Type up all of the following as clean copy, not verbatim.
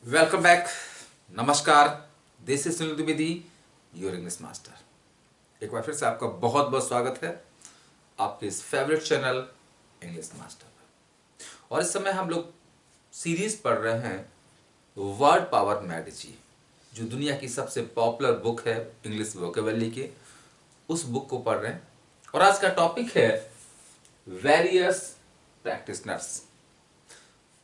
Welcome back. नमस्कार। This is Sunil Dwivedi, your English master. एक बार फिर से आपका बहुत बहुत स्वागत है आपके इस फेवरेट चैनल इंग्लिश मास्टर पर। और इस समय हम लोग सीरीज पढ़ रहे हैं वर्ड पावर मैगजी, जो दुनिया की सबसे पॉपुलर बुक है इंग्लिश वोकेबलरी की। उस बुक को पढ़ रहे हैं और आज का टॉपिक है वेरियस प्रैक्टिशनर्स।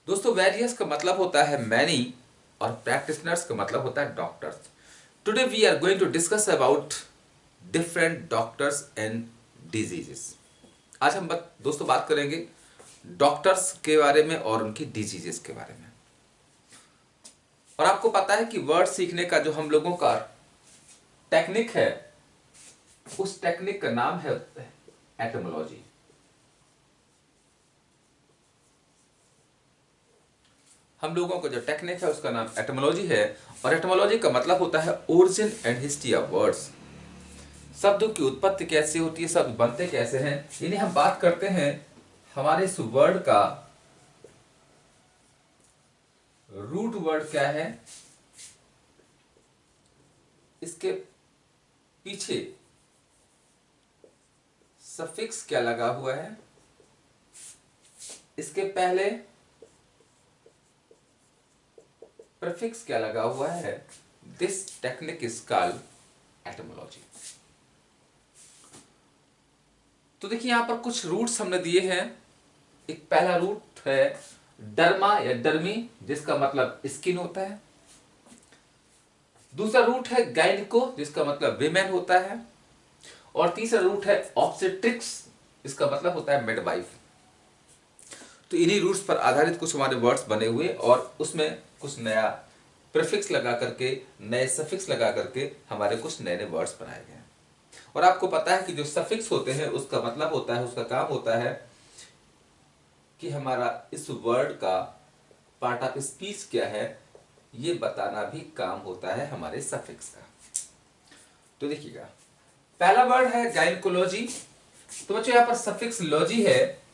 दोस्तों, वेरियस का मतलब होता है मैनी और प्रैक्टिशनर्स का मतलब होता है doctors. Today we are going to discuss about different doctors and diseases. आज हम दोस्तों बात करेंगे डॉक्टर्स के बारे में और उनकी डिजीजेस के बारे में। और आपको पता है कि वर्ड सीखने का जो हम लोगों का टेक्निक है, उस टेक्निक का नाम है एटमोलॉजी। हम लोगों का जो टेक्निक है उसका नाम एटमोलॉजी है। और एटमोलॉजी का मतलब होता है origin and history of words. शब्दों की उत्पत्ति कैसे होती है, शब्द बनते कैसे हैं, यानी हम बात करते हैं हमारे इस वर्ड का रूट वर्ड क्या है, इसके पीछे सफिक्स क्या लगा हुआ है, इसके पहले प्रीफिक्स क्या लगा हुआ है। This technique is called etymology. तो देखिए यहां पर कुछ रूट्स हमने दिए हैं। एक पहला रूट है डर्मा या डर्मी, जिसका मतलब स्किन होता है। दूसरा रूट है गाइनको, जिसका मतलब विमेन होता है। और तीसरा रूट है ऑब्स्टेट्रिक्स, इसका मतलब होता है मिडवाइफ। तो इन्हीं रूट्स पर आधारित कुछ हमारे वर्ड्स बने हुए और उसमें कुछ नया प्रीफिक्स लगा करके, नए सफिक्स लगा करके हमारे कुछ नए नए वर्ड्स बनाए गए हैं। और आपको पता है कि जो सफिक्स होते हैं उसका मतलब होता है, उसका काम होता है कि हमारा इस वर्ड का पार्ट ऑफ स्पीच क्या है, ये बताना भी काम होता है हमारे सफिक्स का। तो देखिएगा, पहला वर्ड है गायनकोलॉजी। तो बच्चों यहाँ पर सफिक्स लॉजी है।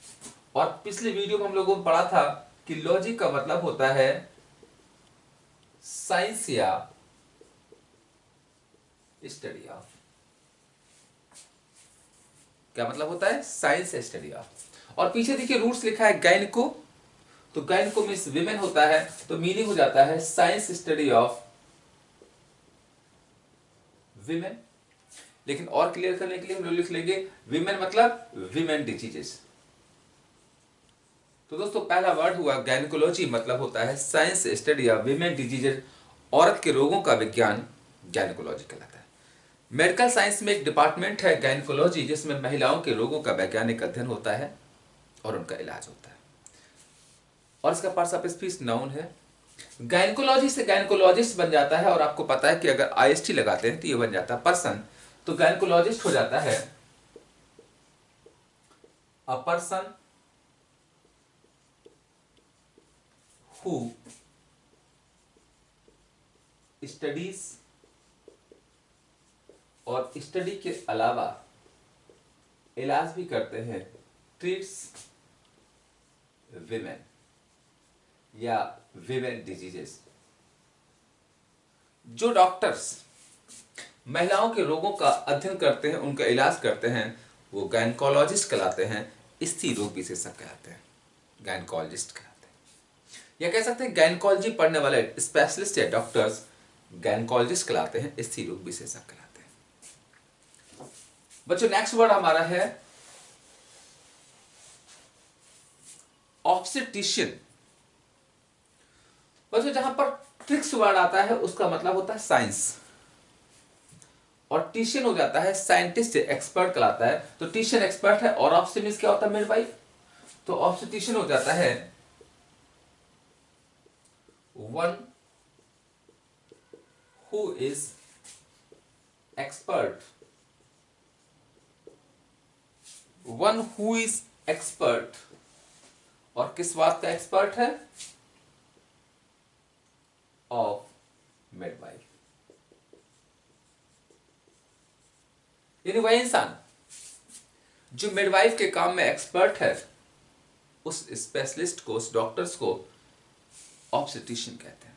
और पिछले वीडियो में हम लोगों ने पढ़ा था कि लॉजी का मतलब होता है साइंस या स्टडी ऑफ। क्या मतलब होता है? Science study of. और पीछे देखिए रूट्स लिखा है गायनको। तो गायनको मीन्स विमेन होता है, तो मीनिंग हो जाता है साइंस स्टडी ऑफ विमेन। लेकिन और क्लियर करने के लिए हम लोग लिख लेंगे विमेन मतलब विमेन डिजीजेस। तो दोस्तों पहला वर्ड हुआ गायनकोलॉजी, मतलब होता है science study of women diseases. औरत के रोगों का विज्ञान गायनकोलॉजी कहलाता है। मेडिकल साइंस में एक डिपार्टमेंट है गायनकोलॉजी, जिसमें महिलाओं के रोगों का वैज्ञानिक अध्ययन होता है और उनका इलाज होता है। और इसका पार्ट्स ऑफ स्पीच नाउन है। गायनकोलॉजी से गायनकोलॉजिस्ट बन जाता है। और आपको पता है कि अगर आईएसटी लगाते हैं तो ये बन जाता है पर्सन। तो गायनकोलॉजिस्ट हो जाता है अ पर्सन हु स्टडीज, और स्टडी के अलावा इलाज भी करते हैं, ट्रीट्स विमेन या विमेन डिजीजेस। जो डॉक्टर्स महिलाओं के रोगों का अध्ययन करते हैं, उनका इलाज करते हैं, वो गायनकोलॉजिस्ट कहलाते हैं, स्त्री रोग विशेषज्ञ कहलाते हैं, गायनकोलॉजिस्ट कहलाते हैं। या कह सकते हैं गायनकोलॉजी पढ़ने वाले स्पेशलिस्ट या डॉक्टर्स गायनकोलॉजिस्ट कहलाते हैं, स्त्री रोग विशेषज्ञ कहलाते हैं। बच्चों नेक्स्ट वर्ड हमारा है ऑब्स्टेट्रिशियन। बच्चों जहां पर ट्रिक्स वर्ड आता है उसका मतलब होता है साइंस, और टीशियन हो जाता है साइंटिस्ट, एक्सपर्ट कहलाता है। तो टीशियन एक्सपर्ट है, और ऑब्स्टे मींस क्या होता है? मिडवाइफ। तो ऑब्स्टेट्रिशियन हो जाता है one who is expert, one who is expert. और किस बात का एक्सपर्ट है? Of midwife. यानी वह इंसान जो मिडवाइफ के काम में एक्सपर्ट है, उस स्पेशलिस्ट को, उस डॉक्टर्स को ऑब्स्टेट्रिशियन कहते हैं।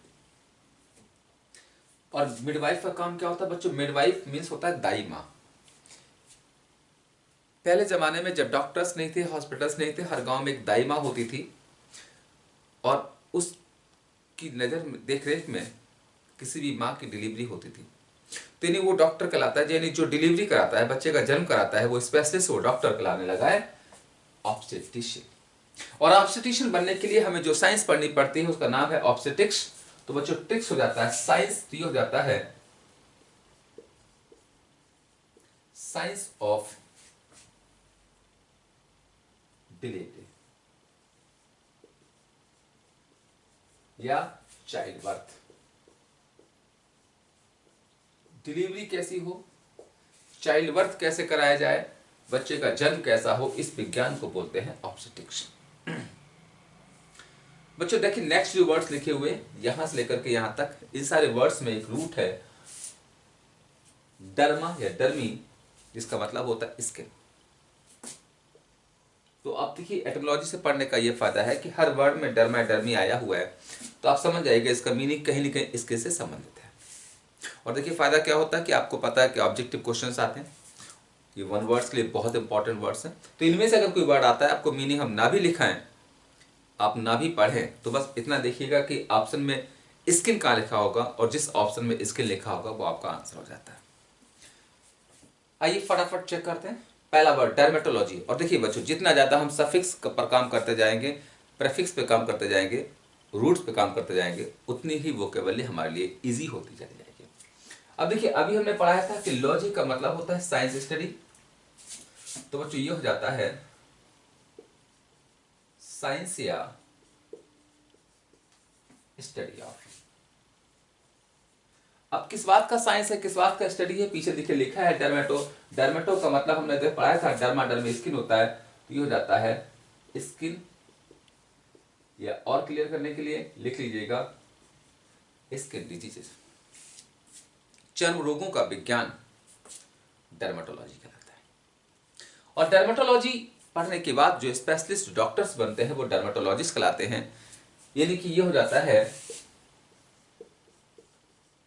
और मिडवाइफ का काम क्या होता है बच्चों? मिडवाइफ मीन्स होता है दाई माँ। पहले जमाने में जब डॉक्टर्स नहीं थे, हॉस्पिटल्स नहीं थे, हर गांव में एक दाई माँ होती थी और उसकी नज़र में, देख रेख में किसी भी माँ की डिलीवरी होती थी तो यानी वो डॉक्टर कहलाता है। यानी जो डिलीवरी कराता है, बच्चे का जन्म कराता है, वो स्पेशलिस्ट, वो डॉक्टर कहलाने लगा है ऑब्स्टेट्रिशियन। और ऑब्स्टेट्रिशियन बनने के लिए हमें जो साइंस पढ़नी पड़ती है उसका नाम है ऑब्स्टेट्रिक्स। तो बच्चों ट्रिक्स हो जाता है साइंस, तो ये हो जाता है साइंस ऑफ डिलीवरी या चाइल्ड बर्थ। डिलीवरी कैसी हो, चाइल्ड बर्थ कैसे कराया जाए, बच्चे का जन्म कैसा हो, इस विज्ञान को बोलते हैं ऑब्स्टेट्रिक्स। बच्चों देखिए नेक्स्ट जो वर्ड्स लिखे हुए यहां से लेकर के यहां तक, इन सारे वर्ड्स में एक रूट है डर्मा या डर्मी, जिसका मतलब होता है स्किन। तो आप देखिए एटोलॉजी से पढ़ने का ये फायदा है कि हर वर्ड में डर्मा डर्मी आया हुआ है तो आप समझ जाइएगा इसका मीनिंग कहीं ना कहीं इसके से संबंधित है। और देखिए फायदा क्या होता है कि आपको पता है कि ऑब्जेक्टिव क्वेश्चंस आते हैं, ये वन वर्ड्स के लिए बहुत इंपॉर्टेंट वर्ड्स हैं। तो इनमें से अगर कोई वर्ड आता है आपको मीनिंग हम ना भी लिखाएं, आप ना भी पढ़ें, तो बस इतना देखिएगा कि ऑप्शन में स्किन कहाँ लिखा होगा और जिस ऑप्शन में स्किन लिखा होगा वो आपका आंसर हो जाता है। आइए फटाफट चेक करते हैं। पहला वर्ड डर्मेटोलॉजी। और देखिए बच्चों जितना ज़्यादा हम सफिक्स पर काम करते जाएंगे, प्रेफिक्स पे काम करते जाएंगे, रूट्स पे काम करते जाएंगे, उतनी ही वोकेबलरी हमारे लिए इजी होती चली जाएगी। अब देखिए अभी हमने पढ़ाया था कि लॉजी का मतलब होता है साइंस स्टडी। तो बच्चों ये हो जाता है साइंस या स्टडी ऑफ। अब किस बात का साइंस है, किस बात का स्टडी है, पीछे देखिए लिखा है डर्मेटो। डर्मेटो का मतलब हमने जो पढ़ाया था डर्मा डर्मी स्किन होता है, तो ये हो जाता है स्किन, या और क्लियर करने के लिए लिख लीजिएगा स्किन डिजीजेस। चर्म रोगों का विज्ञान डर्मेटोलॉजी कहलाता है। और डर्मेटोलॉजी पढ़ने के बाद जो स्पेशलिस्ट डॉक्टर्स बनते हैं वो डर्मेटोलॉजिस्ट कहलाते हैं। यानी कि ये हो जाता है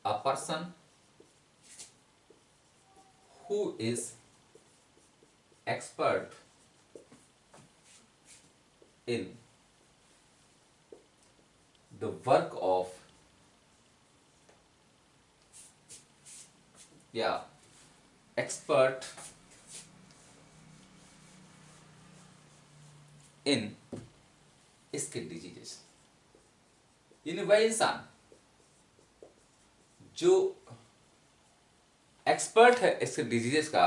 a person who is expert in the work of expert in skin diseases। यानी वह इंसान जो एक्सपर्ट है स्किन डिजीजेस का,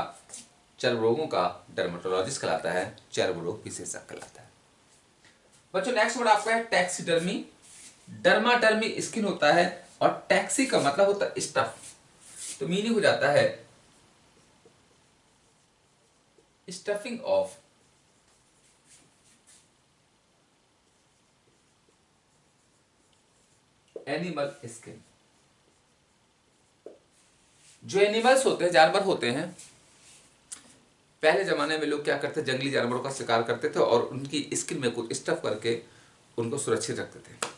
चर्म रोगों का, डर्मेटोलॉजिस्ट कहलाता है, चर्म रोग विशेषज्ञ कहलाता है। बच्चों नेक्स्ट वर्ड आपका है टैक्सीडर्मी। डर्माडर्मी स्किन होता है और टैक्सी का मतलब होता है स्टफ। तो मीनिंग हो जाता है स्टफिंग ऑफ एनिमल स्किन। जो एनिमल्स होते हैं, जानवर होते हैं, पहले जमाने में लोग क्या करते, जंगली जानवरों का शिकार करते थे और उनकी स्किन में कुछ स्टफ करके उनको सुरक्षित रखते थे।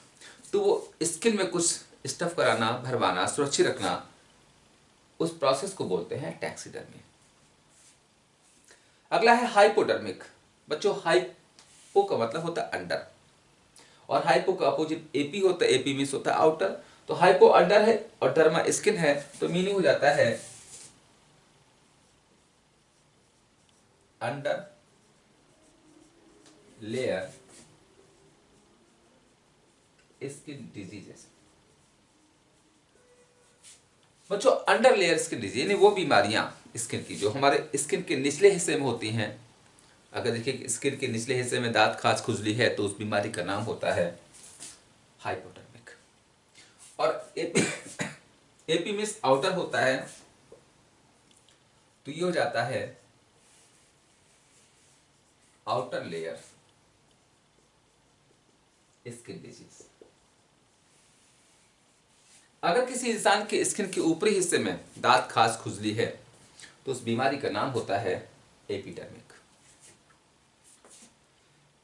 तो वो स्किन में कुछ स्टफ कराना, भरवाना, सुरक्षित रखना, उस प्रोसेस को बोलते हैं टैक्सीडर्मी। अगला है हाइपोडर्मिक। बच्चों हाइपो का मतलब होता है अंडर और हाइपो का अपोजिट एपी होता है, एपी मीन्स होता है आउटर। तो हाइपो अंडर है और डर्मा स्किन है, तो मीनिंग हो जाता है अंडर लेयर स्किन डिजीजेस। बच्चों अंडर लेयर स्किन डिजीज यानी वो बीमारियां स्किन की जो हमारे स्किन के निचले हिस्से में होती हैं। अगर देखिए स्किन के निचले हिस्से में दांत, खाज, खुजली है तो उस बीमारी का नाम होता है हाइपोडर्मिक। और एपी मीन्स आउटर होता है, तो ये हो जाता है आउटर लेयर स्किन डिजीज। अगर किसी इंसान के स्किन के ऊपरी हिस्से में दांत, खाज, खुजली है तो उस बीमारी का नाम होता है एपिडर्मिक।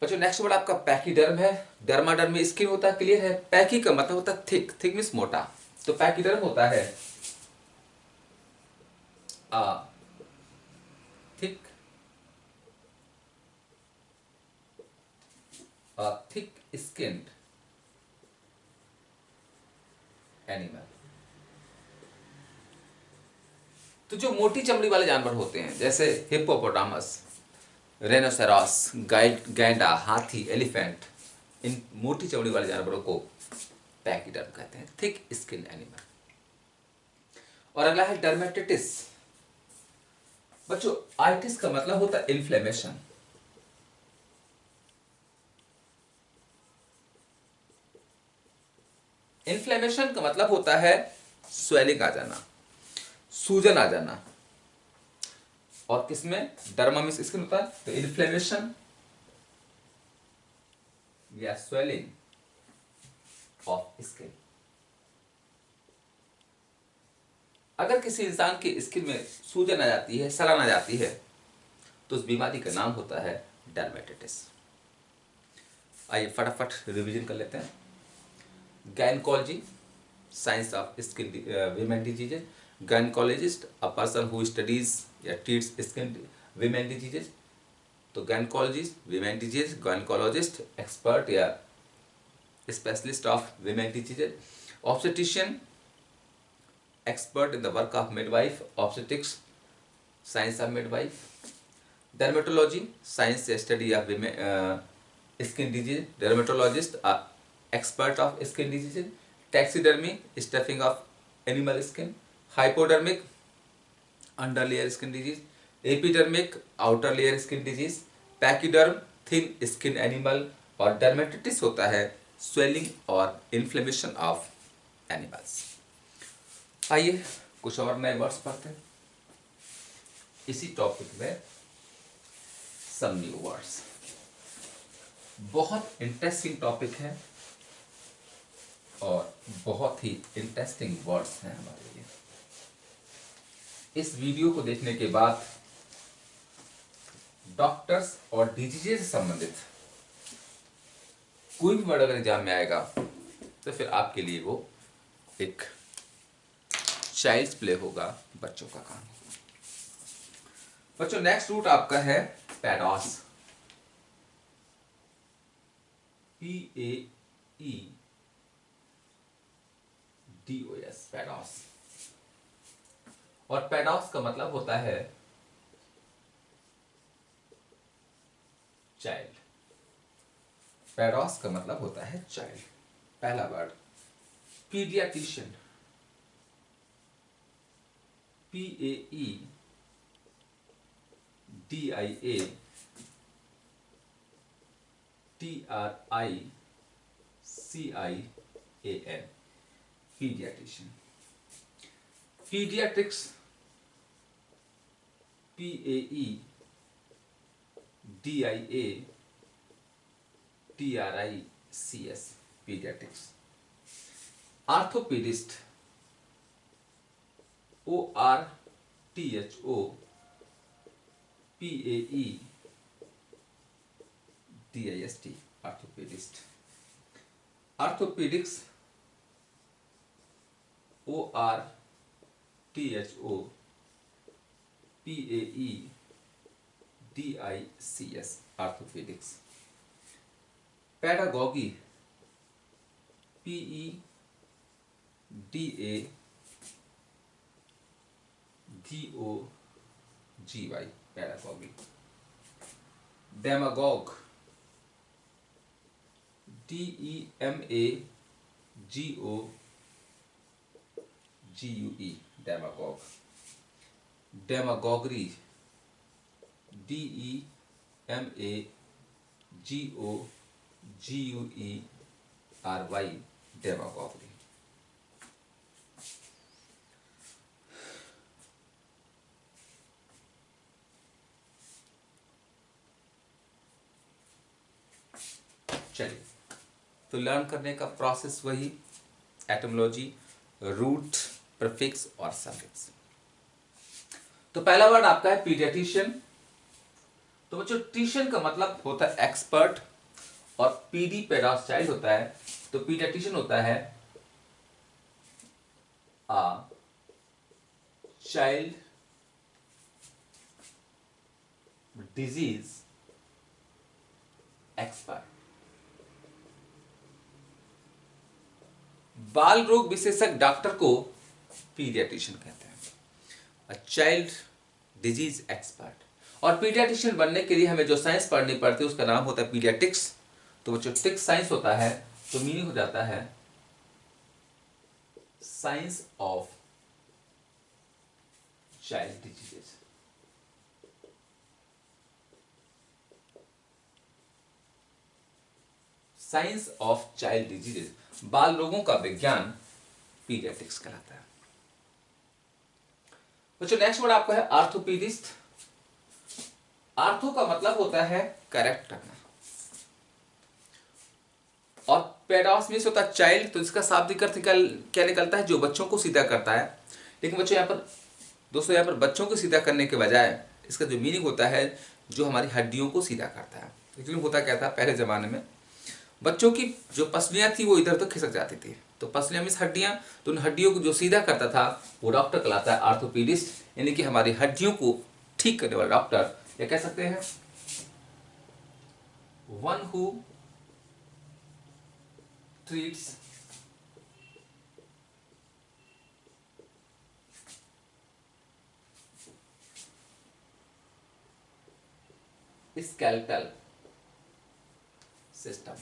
बच्चों नेक्स्ट वर्ड आपका पैकीडर्म है। डर्माडर्म में स्किन होता है, क्लियर है। पैकी का मतलब होता है थिक, थिक मीन्स मोटा। तो पैकिडर्म होता है आ थिक स्किन्ड एनिमल। तो जो मोटी चमड़ी वाले जानवर होते हैं जैसे हिप्पोपोटामस, रेनोसेरॉस, गैंडा, हाथी, एलिफेंट, इन मोटी चमड़ी वाले जानवरों को पैकिडर्म कहते हैं, थिक स्किन एनिमल। और अगला है डर्मेटिटिस। बच्चों आइटिस का मतलब होता है इन्फ्लेमेशन। इन्फ्लेमेशन का मतलब होता है स्वेलिंग आ जाना, सूजन आ जाना। और किसमें? डर्मा में स्किन होता है, तो इन्फ्लेमेशन या स्वेलिंग ऑफ स्किन। अगर किसी इंसान की स्किन में सूजन आ जाती है, सड़न आ जाती है, तो उस बीमारी का नाम होता है डर्मेटिटिस। आइए फटाफट रिवीजन कर लेते हैं। Gynaecology, science of skin women diseases. Gynaecologist a person who studies या ट्रीट्स स्किन वीमेन डिजीजेज। तो gynaecologist women disease, gynaecologist expert या specialist of women diseases. Obstetrician expert in the work of midwife, obstetrics, science of midwife. Dermatology, science study of women, skin disease. Dermatologist, expert of skin diseases. Taxidermy, stuffing of animal skin. Hypodermic, underlayer skin disease. Epidermic, outer layer skin disease. Pachyderm, thin skin animal. और dermatitis होता है swelling और inflammation of animals। आइए कुछ और नए words पढ़ते हैं इसी टॉपिक में। सम न्यू वर्ड्स, बहुत इंटरेस्टिंग टॉपिक है और बहुत ही इंटरेस्टिंग वर्ड्स हैं हमारे लिए। इस वीडियो को देखने के बाद डॉक्टर्स और डिजीजेज से संबंधित कोई भी वर्ड अगर एग्जाम में आएगा तो फिर आपके लिए वो एक चाइल्ड्स प्ले होगा, बच्चों का काम। बच्चों नेक्स्ट रूट आपका है पैडॉस, PAEDOS, पैडॉस। और पैडॉस का मतलब होता है चाइल्ड। पैडॉस का मतलब होता है चाइल्ड। पहला word paediatrician, PAEDIATRICIAN, pediatrician. Pediatrics, PAEDIATRICS, pediatrics. Orthopedist, ORTHOPAEDIST, orthopedist. Orthopedics, ORTHOPAEDICS, orthopedics. Pedagogy, PEDAGOGY, pedagogy. Demagogue, DEMAGOGUE, demagogue. Demagoguery, DEMAGOGUERY, demagoguery. चलिए तो लर्न करने का प्रोसेस वही, एटमोलॉजी, रूट, प्रीफिक्स और सफिक्स। तो पहला वर्ड आपका है पीडियाट्रिशियन। तो बच्चों टीशियन का मतलब होता है एक्सपर्ट और पीडी पेडास चाइल्ड होता है, तो पीडियाट्रिशियन होता है a child disease expert। बाल रोग विशेषज्ञ डॉक्टर को पीडियाट्रिशियन कहते हैं, अ चाइल्ड डिजीज एक्सपर्ट। और पीडियाट्रिशियन बनने के लिए हमें जो साइंस पढ़नी पड़ती है उसका नाम होता है पीडियाट्रिक्स। तो जो टिक्स साइंस होता है तो मीनिंग हो जाता है science of child diseases. Science of child diseases, बाल रोगों का विज्ञान पीडियाट्रिक्स कहलाता है। बच्चों नेक्स्ट वर्ड आपका है आर्थोपीडिस्ट। आर्थो का मतलब होता है करेक्ट करना, और पेडॉस मीन्स होता है चाइल्ड, तो इसका शाब्दिक अर्थ क्या निकलता है, जो बच्चों को सीधा करता है। लेकिन बच्चों यहाँ पर दोस्तों यहाँ पर बच्चों को सीधा करने के बजाय इसका जो मीनिंग होता है जो हमारी हड्डियों को सीधा करता है। एक्चुअली होता क्या था, पहले ज़माने में बच्चों की जो पसलियाँ थी वो इधर तो खिसक जाती थी, तो पसलियाँ मीन्स हड्डियाँ, तो उन हड्डियों को जो सीधा करता था वो डॉक्टर कहलाता है आर्थोपीडिस्ट, यानी कि हमारी हड्डियों को ठीक करने वाला डॉक्टर, या कह सकते हैं one who treats skeletal system.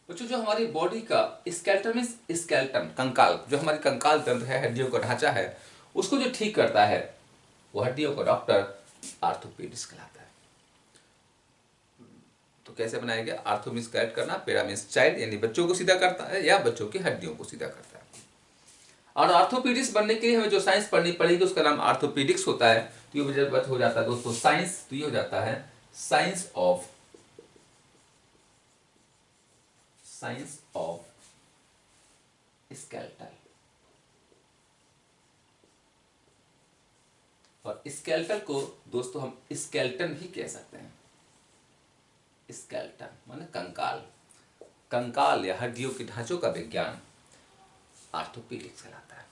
बच्चों जो हमारी बॉडी का स्केलेटन मीन्स स्केलेटन कंकाल, जो हमारी कंकाल तंत्र है, हड्डियों का ढांचा है, उसको जो ठीक करता है वो हड्डियों का डॉक्टर आर्थोपीडिस्ट कहलाता है। तो कैसे बनाया गया, आर्थो मीन्स करेक्ट करना, पेरा मीन्स चाइल्ड यानी बच्चों को सीधा करता है या बच्चों की हड्डियों को सीधा करता है। और आर्थोपीडिस्ट बनने के लिए हमें जो साइंस पढ़नी पड़ेगी उसका नाम आर्थोपीडिक्स होता है। तो ये जब हो जाता है दोस्तों साइंस, तो ये हो जाता है साइंस ऑफ स्केलेटल। और स्केलेटल को दोस्तों हम स्केलेटन भी कह सकते हैं। स्केलेटन माने कंकाल, कंकाल या हड्डियों के ढांचों का विज्ञान आर्थोपीडिक्स कहलाता है।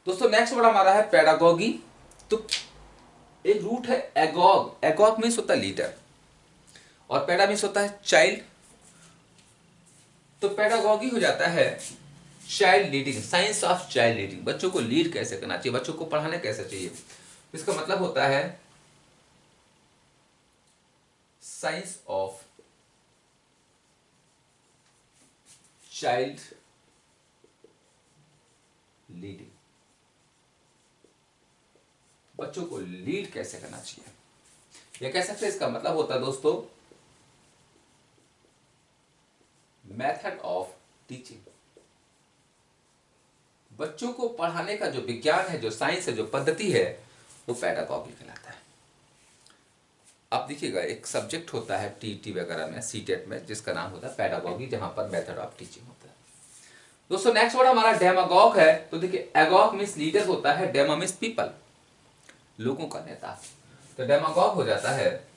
दोस्तों नेक्स्ट वर्ड हमारा है पेडागोगी। तो एक रूट है एगॉग, एगॉग मीन्स होता है लीडर, और पेडा मीन्स होता है चाइल्ड, तो पेडागोगी हो जाता है child leading, science of child leading, बच्चों को लीड कैसे करना चाहिए, बच्चों को पढ़ाने कैसे चाहिए। इसका मतलब होता है साइंस ऑफ चाइल्ड लीडिंग, बच्चों को लीड कैसे करना चाहिए। यह कह सकते हैं इसका मतलब होता है दोस्तों मेथड ऑफ टीचिंग, बच्चों को पढ़ाने का जो विज्ञान है, जो साइंस है, जो पद्धति है, वो पेडागॉगी कहलाता है। आप देखिएगा एक सब्जेक्ट होता है टीटी वगैरह में, सीटेट में, जिसका नाम होता है पेडागॉगी, जहां पर मेथड ऑफ टीचिंग होता है। दोस्तों नेक्स्ट वर्ड हमारा डेमागॉग है। तो देखिए एगॉग मीन्स लीडर होता है, डेमा मीन्स पीपल, लोगों का नेता। तो डेमागॉग हो जाता है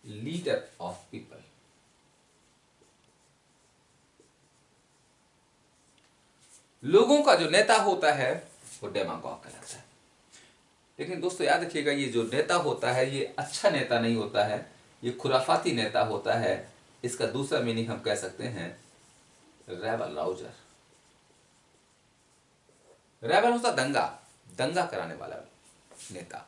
लीडर ऑफ पीपल। लोगों का जो नेता होता है वो डेमागॉग कहलाता है। लेकिन दोस्तों याद रखिएगा ये जो नेता होता है ये अच्छा नेता नहीं होता है, ये खुराफाती नेता होता है। इसका दूसरा मीनिंग हम कह सकते हैं रेबल, राउजर। रेबल होता दंगा, दंगा कराने वाला नेता,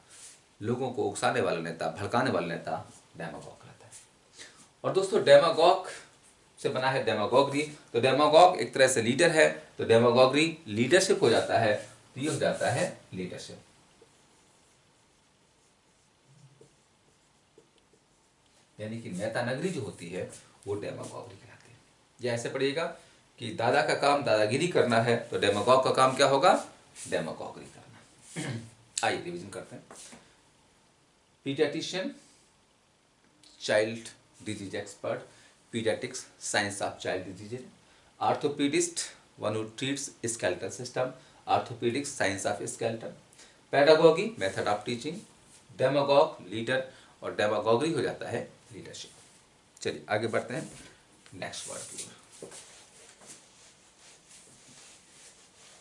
लोगों को उकसाने वाला नेता, भड़काने वाला नेता डेमागॉग कहलाता है। और दोस्तों डेमागॉग से बना है डेमागोगरी। तो डेमागॉग एक तरह से लीडर है, तो डेमागोगरी लीडरशिप हो जाता है, तो ये हो जाता है लीडरशिप। यानी कि नेता नगरी जो होती है वो डेमागोगरी कहलाती है। या ऐसे पढ़िएगा कि दादा का काम दादागिरी करना है, तो डेमागॉग का काम क्या होगा, डेमागोगरी करना। आइए रिवीजन करते हैं। Paediatrician, child disease expert, paediatrics, science of child disease, orthopaedist, one who treats skeletal system, orthopaedics, science of skeleton, pedagogy, method of teaching, demagogue leader, और डेमागोगरी हो जाता है लीडरशिप। चलिए आगे बढ़ते हैं नेक्स्ट वर्ड की ओर।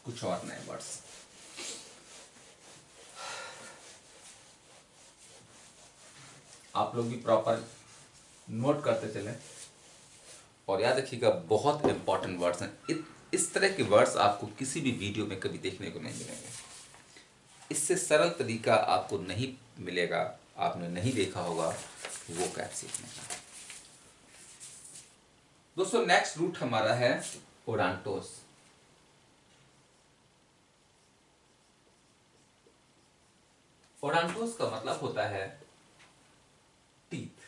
कुछ और नए वर्ड्स। आप लोग भी प्रॉपर नोट करते चलें और याद रखिएगा बहुत इंपॉर्टेंट वर्ड्स हैं। इस तरह के वर्ड्स आपको किसी भी वीडियो में कभी देखने को नहीं मिलेंगे। इससे सरल तरीका आपको नहीं मिलेगा, आपने नहीं देखा होगा वो कैप सीखने का। दोस्तों नेक्स्ट रूट हमारा है ओडांटोस। ओडांटोस का मतलब होता है टीथ।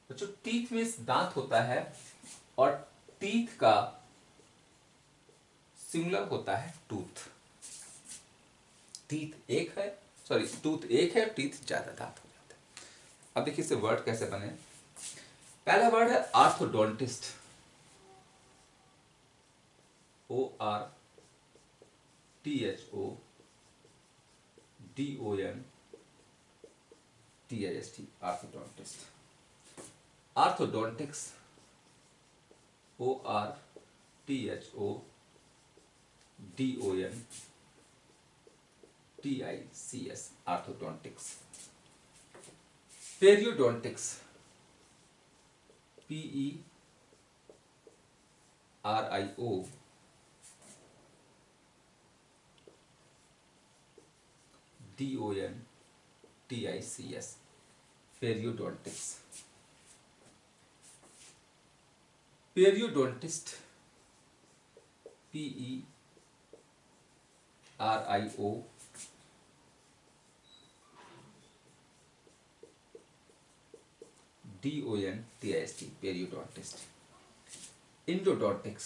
बच्चों टीथ मीन्स दांत होता है और टीथ का सिंगुलर होता है टूथ। टीथ एक है, सॉरी टूथ एक है, टीथ ज्यादा दांत हो जाते हैं। अब देखिए इसे वर्ड कैसे बने। पहला वर्ड है orthodontist. ORTHODONTIST, orthodontist. Orthodontics, ORTHODONTICS, orthodontics. Periodontics, PERIODONTICS, periodontics. Periodontist, PERIODONTIST, periodontist. Endodontics,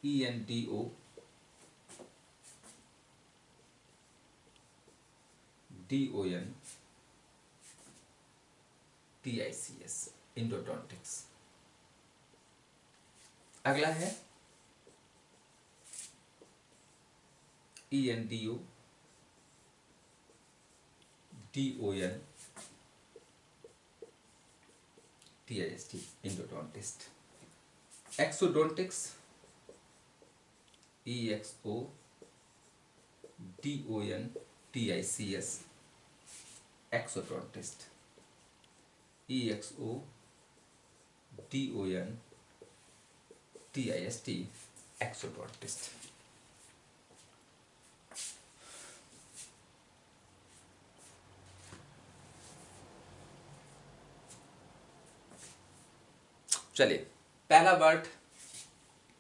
ENDODONTICS, endodontics. अगला है ENDODONTIST, इंडोडोंटिस्ट। एक्सोडोंटिक्स, EXODONTICS, एक्सोडोंटिस्ट। EXODONTIST, एक्सोडोंटिस्ट। चलिए पहला वर्ड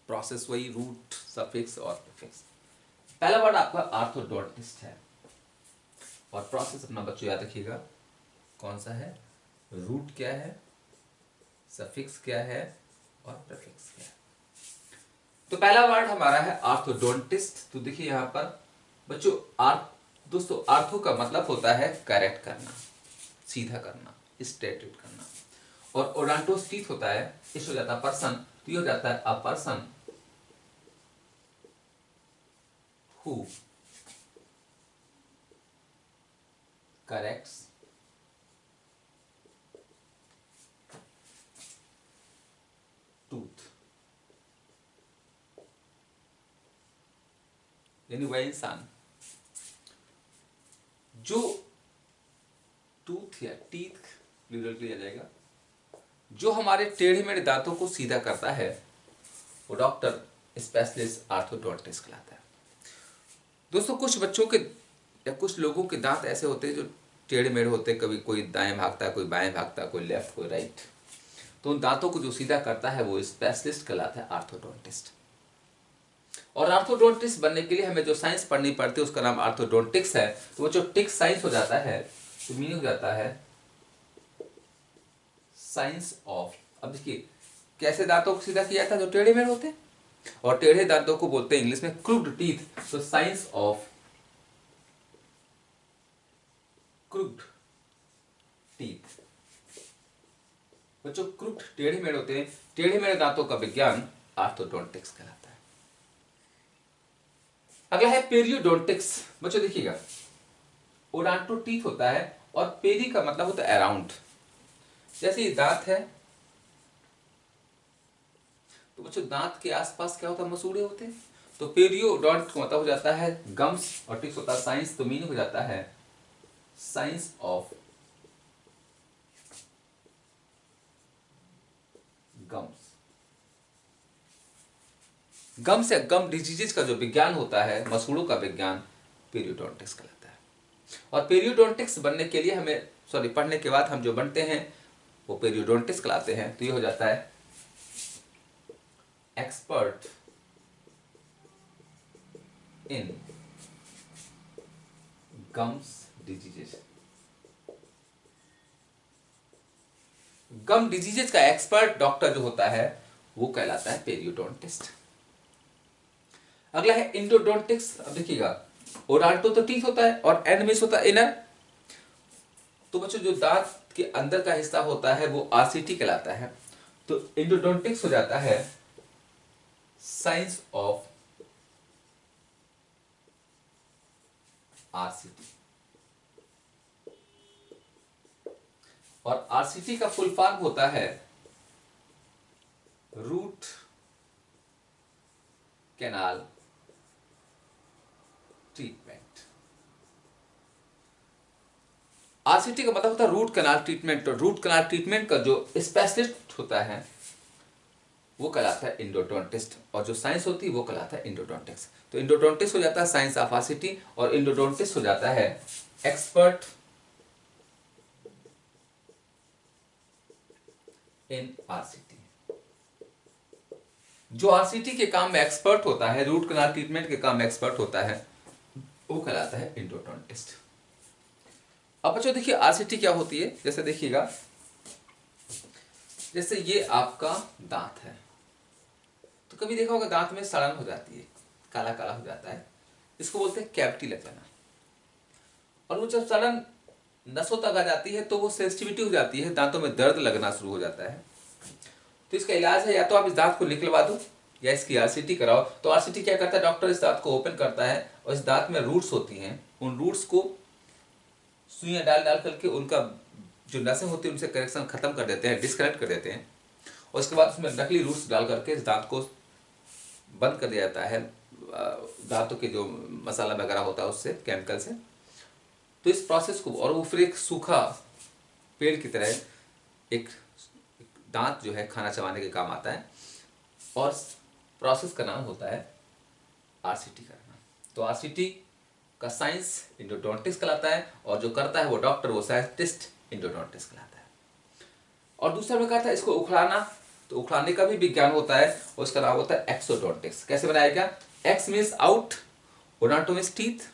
प्रोसेस वही रूट सफिक्स और प्रीफिक्स। पहला वर्ड आपका आर्थोडोंटिस्ट है और प्रोसेस अपना बच्चों याद रखिएगा कौन सा है, रूट क्या है, सफिक्स क्या है और प्रीफिक्स क्या है। तो पहला वर्ड हमारा है आर्थोडोंटिस्ट। तो देखिए यहां पर बच्चों दोस्तों आर्थो का मतलब होता है करेक्ट करना, सीधा करना, स्ट्रेटेड करना। और ओडांटोस टीथ होता है, इस हो जाता है पर्सन, तो ये हो जाता है a person who corrects tooth. यानी वह इंसान जो टूथ या टीथ प्लूरल लिया जाएगा, जो हमारे टेढ़े मेढ़े दांतों को सीधा करता है वो डॉक्टर स्पेशलिस्ट आर्थोडोंटिस्ट कहलाता है। दोस्तों कुछ बच्चों के या कुछ लोगों के दांत ऐसे होते हैं जो टेढ़े मेढ़े होते हैं, कभी कोई दाएं भागता है, कोई बाएं भागता है, कोई लेफ्ट कोई राइट। तो उन दांतों को जो सीधा करता है वो स्पेशलिस्ट कहलाता है, आर्थोडोंटिस्ट। और आर्थोडोंटिस्ट बनने के लिए हमें जो साइंस पढ़नी पड़ती है उसका नाम आर्थोडोंटिक्स है। तो वो जो टिक्स साइंस हो जाता है तो मीनिंग हो जाता है साइंस ऑफ। अब देखिए कैसे दांतों को सीधा किया था, जो टेढ़े मेढ़े होते हैं, और टेढ़े दांतों को बोलते हैं इंग्लिश में क्रूक्ड टीथ। तो साइंस ऑफ क्रूक्ड टीथ। बच्चों क्रूक्ड टेढ़े मेढ़े होते हैं, टेढ़े मेढ़े दांतों का विज्ञान आर्थोडोंटिक्स कहलाता है। अगला है पेरियोडोंटिक्स। बच्चों देखिएगा ओडांटो टीथ होता है और पेरी का मतलब होता है अराउंड। जैसे ये दांत है, तो बच्चों दांत के आसपास क्या होता है, मसूड़े होते हैं। तो पेरियोडोंट का मतलब हो जाता है गम्स, और टिक्स होता है साइंस, तो मीनिंग हो जाता है साइंस ऑफ गम्स। गम्स या गम डिजीजेज का जो विज्ञान होता है, मसूड़ों का विज्ञान, पेरियोडोंटिक्स कहलाता है। और पेरियोडोंटिक्स बनने के लिए हमें, सॉरी, पढ़ने के बाद हम जो बनते हैं वो पेरियोडोंटिक्स कहलाते हैं। तो ये हो जाता है expert in gums diseases. Gum diseases का एक्सपर्ट डॉक्टर जो होता है वो कहलाता है पेरियोडोंटिस्ट। अगला है इंडोडोंटिक्स। अब देखिएगा, ओराल्टो तो टीथ होता है और एंडमिस होता है इनर। तो बच्चों जो दांत के अंदर का हिस्सा होता है वो आरसीटी कहलाता है। तो इंडोडोंटिक्स हो जाता है साइंस ऑफ आरसीटी। और आरसीटी का फुल फॉर्म होता है रूट कैनाल ट्रीटमेंट। आरसीटी का मतलब होता है रूट कैनाल ट्रीटमेंट। तो रूट कैनाल ट्रीटमेंट का जो स्पेशलिस्ट होता है वो कहलाता है इंडोडोंटिस्ट, और जो साइंस होती है वो कहलाता है इंडोडोंटिक्स। तो इंडोडोंटिक्स हो जाता है साइंस ऑफ आरसीटी, और इंडोडोंटिक्स हो जाता है एक्सपर्ट इन आरसीटी। जो आरसीटी के काम में एक्सपर्ट होता है, रूट कैनाल ट्रीटमेंट के काम में एक्सपर्ट होता है, वो कहलाता है इंडोडोंटिस्ट। अब बच्चों देखिए आरसीटी क्या होती है। जैसे देखिएगा, जैसे ये आपका दांत है, तो कभी देखा होगा दांत में सड़न हो जाती है, काला काला हो जाता है, इसको बोलते हैं कैविटी लग जाना। और वो जब सड़न नसों तक आ जाती है तो वो सेंसिटिविटी हो जाती है, दांतों में दर्द लगना शुरू हो जाता है। तो इसका इलाज है या तो आप इस दांत को निकलवा दो या इसकी आरसीटी कराओ। तो आरसीटी क्या करता है, डॉक्टर इस दांत को ओपन करता है और इस दांत में रूट्स होती हैं, उन रूट्स को सुइयां डाल डाल करके उनका जो नसें होती है उनसे कनेक्शन खत्म कर देते हैं, डिस्कनेक्ट कर देते हैं। और उसके बाद उसमें नकली रूट्स डाल करके इस दांत को बंद कर दिया जाता है, दांतों के जो मसाला वगैरह होता है उससे, केमिकल से। तो इस प्रोसेस को, और वो फिर एक सूखा पेड़ की तरह एक दांत जो है खाना चबाने के काम आता है, और प्रोसेस का नाम होता है आरसीटी करना। तो आरसीटी का साइंस इंडोडोंटिक्स कहलाता है, और जो करता है वो डॉक्टर, वो साइंटिस्ट इंडोडोंटिक्स कहलाता है। और दूसरा प्रकार था इसको उखड़ाना। तो उखड़ाने का भी विज्ञान होता है, और उसका नाम होता है एक्सोडोंटिक्स। कैसे बनाएगा, ex means out, odonto means teeth,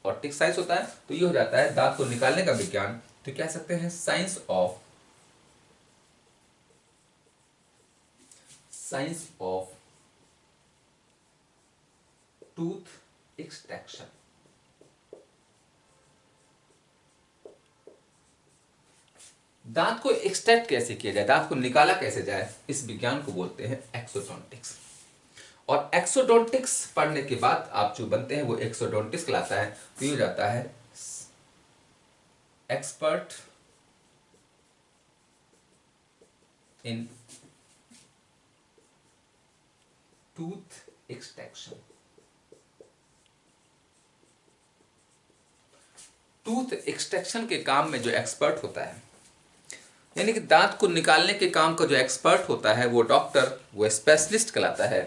और टिक साइंस होता है। तो ये हो जाता है दांत को निकालने का विज्ञान। तो कह सकते हैं साइंस ऑफ टूथ एक्सट्रैक्शन। दांत को एक्सट्रैक्ट कैसे किया जाए, दांत को निकाला कैसे जाए, इस विज्ञान को बोलते हैं एक्सोडोंटिक्स। और एक्सोडोंटिक्स पढ़ने के बाद आप जो बनते हैं वो एक्सोडोंटिक्स कहलाता है। तो ये हो जाता है एक्सपर्ट इन टूथ एक्सट्रैक्शन। टूथ एक्सट्रैक्शन के काम में जो एक्सपर्ट होता है, यानी कि दांत को निकालने के काम का जो एक्सपर्ट होता है वो डॉक्टर, वो स्पेशलिस्ट कहलाता है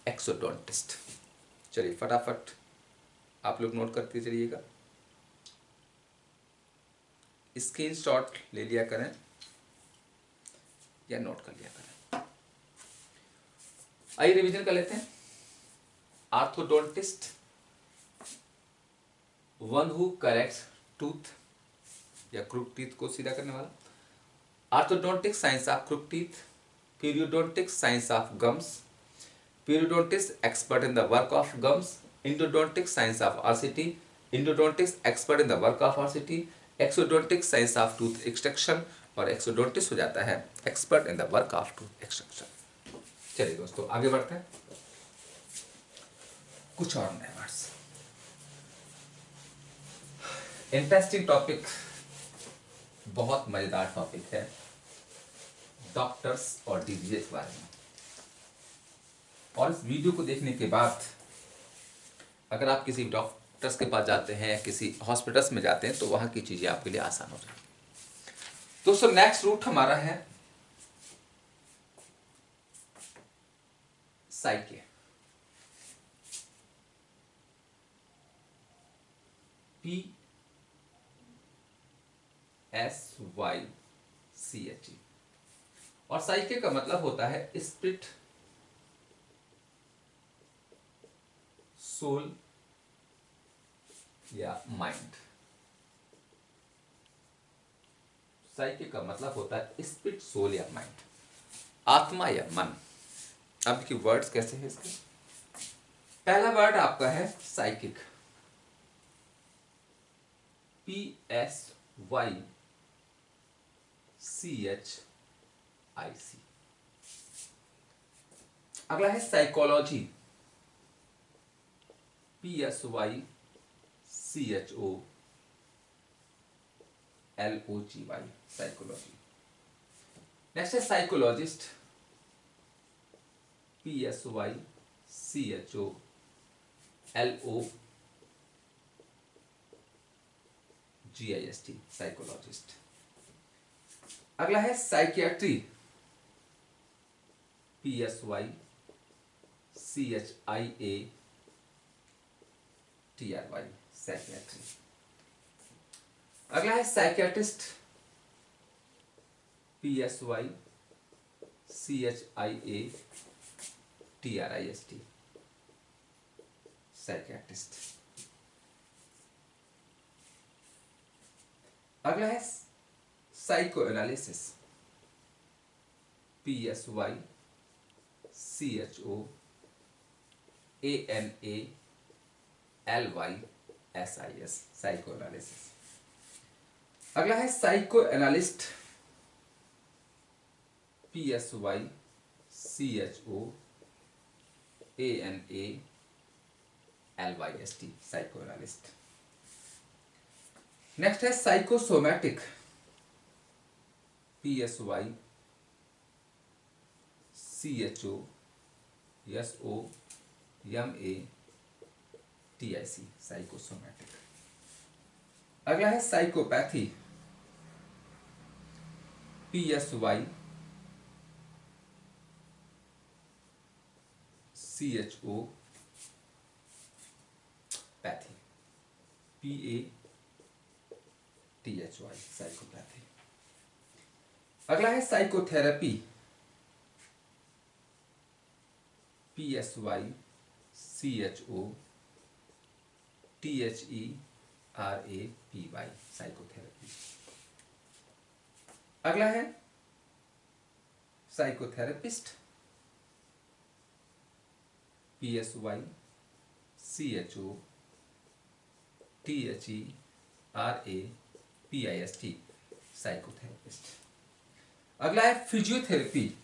एक्सोडोंटिस्ट। चलिए फटाफट आप लोग नोट करते चलिएगा, स्क्रीनशॉट ले लिया करें या नोट कर लिया करें। आइए रिवीजन कर लेते हैं। Orthodontist, one who corrects tooth या क्रूक टीथ को सीधा करने वाला। Orthodontics, science of crook teeth. Periodontics, science of gums. Periodontics, expert in the work of gums. Endodontics, science of RCT. Endodontics, expert in the work of RCT. Exodontics, science of tooth extraction, और exodontics हो जाता है expert in the work of tooth extraction. चलिए दोस्तों आगे बढ़ते हैं, कुछ और नए वर्ड्स। इंटरेस्टिंग टॉपिक बहुत मजेदार टॉपिक है डॉक्टर्स और डिजीज के बारे में। और इस वीडियो को देखने के बाद अगर आप किसी डॉक्टर्स के पास जाते हैं या किसी हॉस्पिटल्स में जाते हैं तो वहाँ की चीज़ें आपके लिए आसान हो जाएगी। दोस्तों नेक्स्ट रूट हमारा है साइके। PSYCHE। और साइके का मतलब होता है स्पिरिट, सोल या माइंड। साइके का मतलब होता है स्पिरिट, सोल या माइंड, आत्मा या मन। अब देखिए वर्ड्स कैसे हैं इसके। पहला वर्ड आपका है साइकिक, PSYCHIC। अगला है साइकोलॉजी, PSYCHOLOGY, साइकोलॉजी। नेक्स्ट है साइकोलॉजिस्ट, PSYCHOLOGIST, साइकोलॉजिस्ट। अगला है साइकियाट्री, PSYCHIATRY, साइकियाट्री। अगला है साइकियाट्रिस्ट, PSYCHIATRIST, साइकियाट्रिस्ट। अगला है psycho analysis, PSYCHOANALYSIS, psycho analysis. अगला है psycho analyst, PSYCHOANALYST, psycho analyst. Next है साइकोसोमैटिक, PSYCHOSOMATIC, साइकोसोमैटिक। अगला है साइकोपैथी, PSYCHOPATHY, PATHY, साइकोपैथी। अगला है साइकोथेरेपी, PSYCHOTHERAPY, साइकोथेरेपी। अगला है साइकोथेरेपिस्ट, PSYCHOTHERAPIST, साइकोथेरेपिस्ट। अगला है physiotherapy,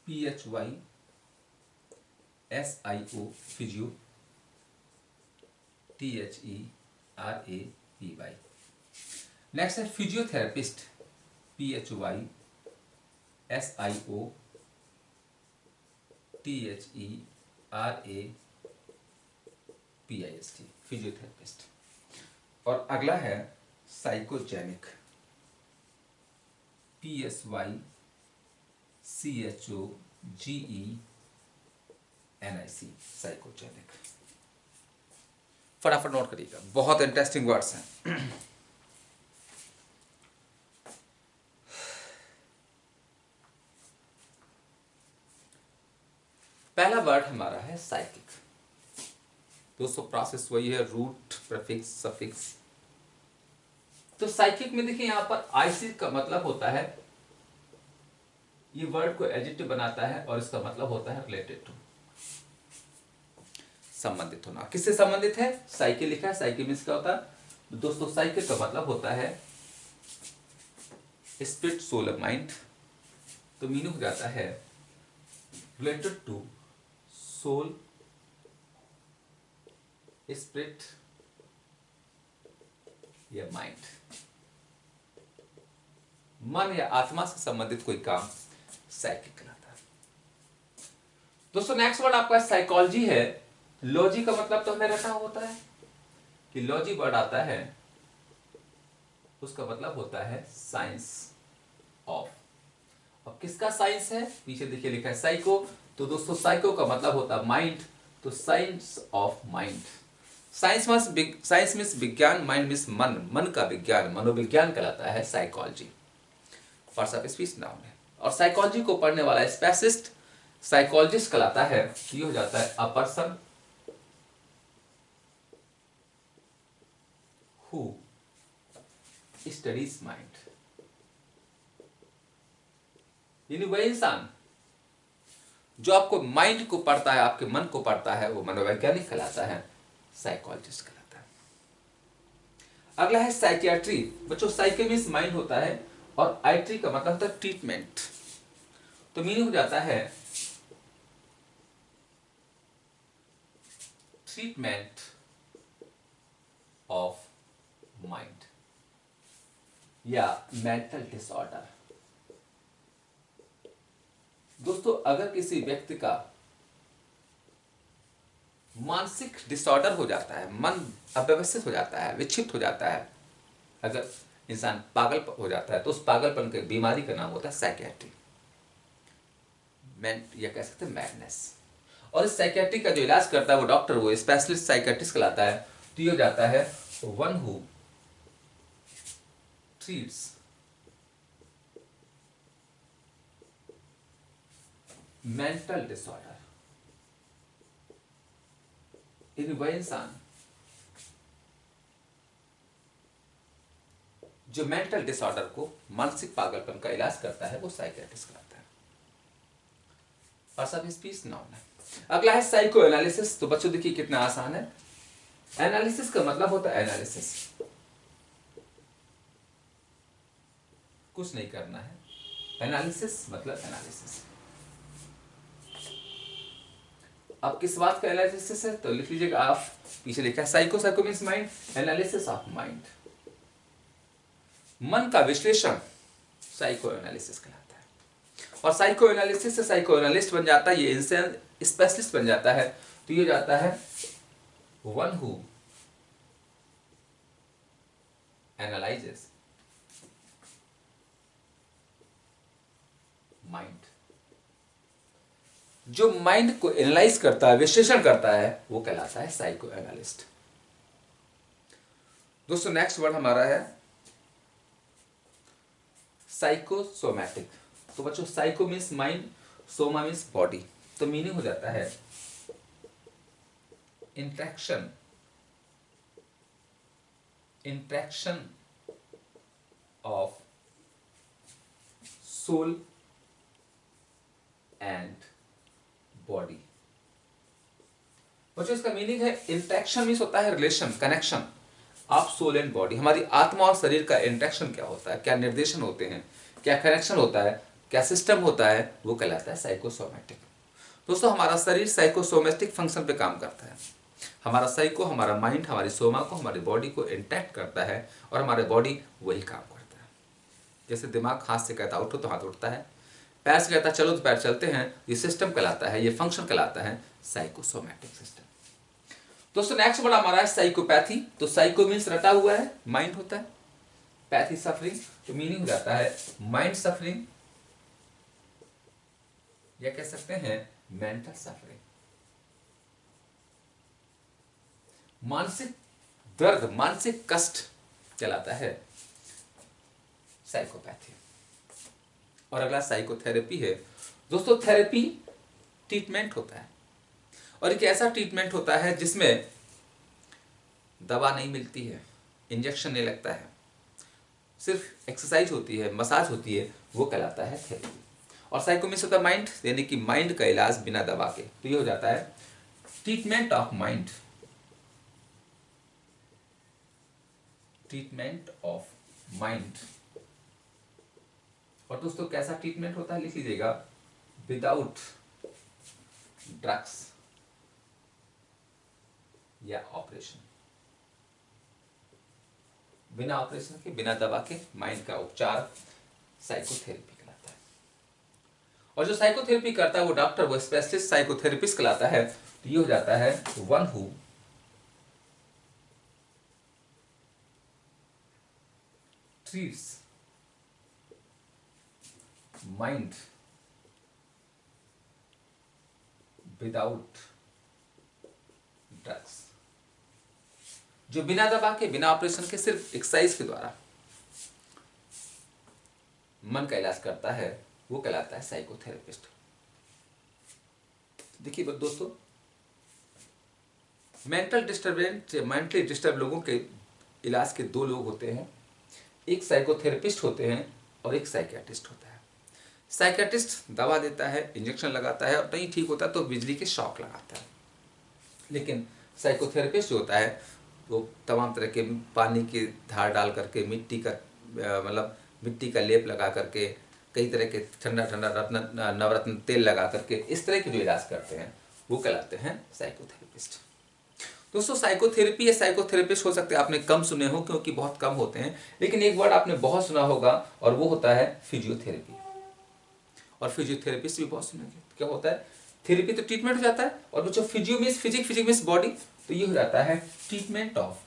PHYSIO, physio, THERAPY। Next है फिजियोथेरेपिस्ट, PHYSIO, THERAPIST, फिजियोथेरेपिस्ट। और अगला है साइकोजेनिक, PSYCHOGENIC, साइकोजेनिक। फटाफट नोट करिएगा, बहुत इंटरेस्टिंग वर्ड्स हैं। पहला वर्ड हमारा है साइकिक। दोस्तों प्रोसेस वही है, रूट, प्रीफिक्स, सफिक्स। तो साइकिक में देखिए यहां पर आईसी का मतलब होता है, ये वर्ड को एडजेक्टिव बनाता है और इसका मतलब होता है रिलेटेड टू, संबंधित होना। किससे संबंधित है? साइकिल लिखा है, साइकिल में क्या होता है दोस्तों? साइकिल का मतलब होता है स्पिरिट, सोल और माइंड। तो मीनिंग हो जाता है रिलेटेड टू सोल, स्पिरिट या माइंड। मन या आत्मा से संबंधित कोई काम साइकिक कहलाता है। दोस्तों नेक्स्ट वर्ड आपका साइकोलॉजी है। लॉजी का मतलब तो हमें रखा होता है कि लॉजी वर्ड आता है, उसका मतलब होता है साइंस ऑफ। अब किसका साइंस है, पीछे देखिए लिखा है साइको, तो दोस्तों साइको का मतलब होता है माइंड, तो science of mind. Science means विज्ञान, माइंड मीन्स मन, मन का विज्ञान, मनोविज्ञान कहलाता है psychology. Parts of speech noun है। और साइकोलॉजी को पढ़ने वाला स्पेशलिस्ट साइकोलॉजिस्ट कहलाता है। ये हो जाता है a person who studies mind, यानी वह इंसान जो आपको माइंड को पढ़ता है, आपके मन को पढ़ता है, वो मनोवैज्ञानिक कहलाता है, साइकोलॉजिस्ट कहलाता है। अगला है साइकियाट्री। बच्चों साइके मींस माइंड होता है और आइट्री का मतलब होता है ट्रीटमेंट, तो मीनिंग हो जाता है ट्रीटमेंट ऑफ माइंड या मेंटल डिसऑर्डर। दोस्तों अगर किसी व्यक्ति का मानसिक डिसऑर्डर हो जाता है, मन अव्यवस्थित हो जाता है, विक्षिप्त हो जाता है, अगर इंसान पागल हो जाता है, तो उस पागलपन की बीमारी का नाम होता है साइकियाट्री, या कह सकते हैं मैडनेस। और इस साइकियाट्री का जो इलाज करता है वो डॉक्टर, वो स्पेशलिस्ट साइकियाट्रिस्ट कहलाता है। तो ये हो जाता है one who treats mental disorder. वह इंसान जो मेंटल डिसऑर्डर को, मानसिक पागलपन का इलाज करता है, वो साइकियाट्रिस्ट कहलाता है। और सब स्पीच नाउन है। अगला है साइको एनालिसिस। तो बच्चों देखिए कितना आसान है। एनालिसिस का मतलब होता है एनालिसिस, कुछ नहीं करना है, एनालिसिस मतलब एनालिसिस। अब किस बात का एनालिसिस है, तो लिख लीजिएगा आप, पीछे लिखा है psycho, psycho means mind, analysis of mind, मन का विश्लेषण साइको एनालिसिस कहलाता है। और साइको एनालिसिस से साइको एनालिस्ट बन जाता है, ये इंसान स्पेशलिस्ट बन जाता है। तो ये जाता है वन हु एनालाइजेस माइंड। जो माइंड को एनालाइज करता है, विश्लेषण करता है, वो कहलाता है साइको एनालिस्ट। दोस्तों नेक्स्ट वर्ड हमारा है साइकोसोमैटिक। तो बच्चों psycho means mind, soma means body, तो मीनिंग हो जाता है interaction of soul and body. बच्चों इसका मीनिंग है इंट्रैक्शन मीन्स होता है relation, connection of soul and body. हमारी आत्मा और शरीर का इंट्रैक्शन क्या होता है, क्या निर्देशन होते हैं, क्या कनेक्शन होता है, क्या सिस्टम होता है, वो कहलाता है साइकोसोमैटिक। दोस्तों हमारा शरीर साइकोसोमैटिक फंक्शन पे काम करता है। हमारा साइको, हमारा माइंड, हमारी सोमा को, हमारी बॉडी को इंटैक्ट करता है, और हमारे बॉडी वही काम करता है। जैसे दिमाग हाथ से कहता उठो तो हाथ उठता है, पैर से कहता चलो तो पैर चलते हैं, ये सिस्टम कहलाता है, ये फंक्शन कहलाता है साइकोसोमैटिक सिस्टम। दोस्तों नेक्स्ट वर्ड हमारा है साइकोपैथी। तो साइको मीन्स रटा हुआ है, माइंड होता है, पैथी सफरिंग, तो मीनिंग हो जाता है माइंड सफरिंग, या कह सकते हैं मेंटल सफरिंग। मानसिक दर्द, मानसिक कष्ट कहलाता है साइकोपैथी। और अगला साइकोथेरेपी है। दोस्तों थेरेपी ट्रीटमेंट होता है, और एक ऐसा ट्रीटमेंट होता है जिसमें दवा नहीं मिलती है, इंजेक्शन नहीं लगता है, सिर्फ एक्सरसाइज होती है, मसाज होती है, वो कहलाता है थेरेपी। और साइको मीन्स होता है माइंड, यानी कि माइंड का इलाज बिना दवा के, तो ये हो जाता है treatment of mind, treatment of mind. और दोस्तों कैसा ट्रीटमेंट होता है, लिख लीजिएगा विदाउट ड्रग्स या ऑपरेशन, बिना ऑपरेशन के, बिना दवा के माइंड का उपचार साइकोथेरेपी कहलाता है। और जो साइकोथेरेपी करता है वो डॉक्टर, वो स्पेशलिस्ट साइकोथेरेपिस्ट कहलाता है। तो ये हो जाता है one who treats mind without drugs. जो बिना दवा के, बिना ऑपरेशन के, सिर्फ एक्सरसाइज के द्वारा मन का इलाज करता है, वो कहलाता है साइकोथेरेपिस्ट। देखिए दोस्तों, मेंटल डिस्टर्बेंस, मेंटली डिस्टर्ब लोगों के इलाज के दो लोग होते हैं, एक साइकोथेरेपिस्ट होते हैं और एक साइकियाट्रिस्ट होता है। साइकियाट्रिस्ट दवा देता है, इंजेक्शन लगाता है, और नहीं ठीक होता तो बिजली के शॉक लगाता है। लेकिन साइकोथेरेपिस्ट जो होता है वो तमाम तरह के पानी की धार डाल करके, मिट्टी का मतलब मिट्टी का लेप लगा करके, कई तरह के ठंडा ठंडा रत्न नवरत्न तेल लगा करके, इस तरह के जो इलाज करते हैं वो कहलाते हैं साइकोथेरेपिस्ट। दोस्तों, साइकोथेरेपी या साइकोथेरेपिस्ट हो सकते हैं आपने कम सुने हो, क्योंकि बहुत कम होते हैं, लेकिन एक वर्ड आपने बहुत सुना होगा और वो होता है फिजियोथेरेपी। और फिजियोथेरेपिस्ट भी बहुत सुनेंगे। क्या होता है? थेरेपी तो ट्रीटमेंट हो जाता है, और वो जो physio means physique, physique means body, तो ये हो जाता है ट्रीटमेंट ऑफ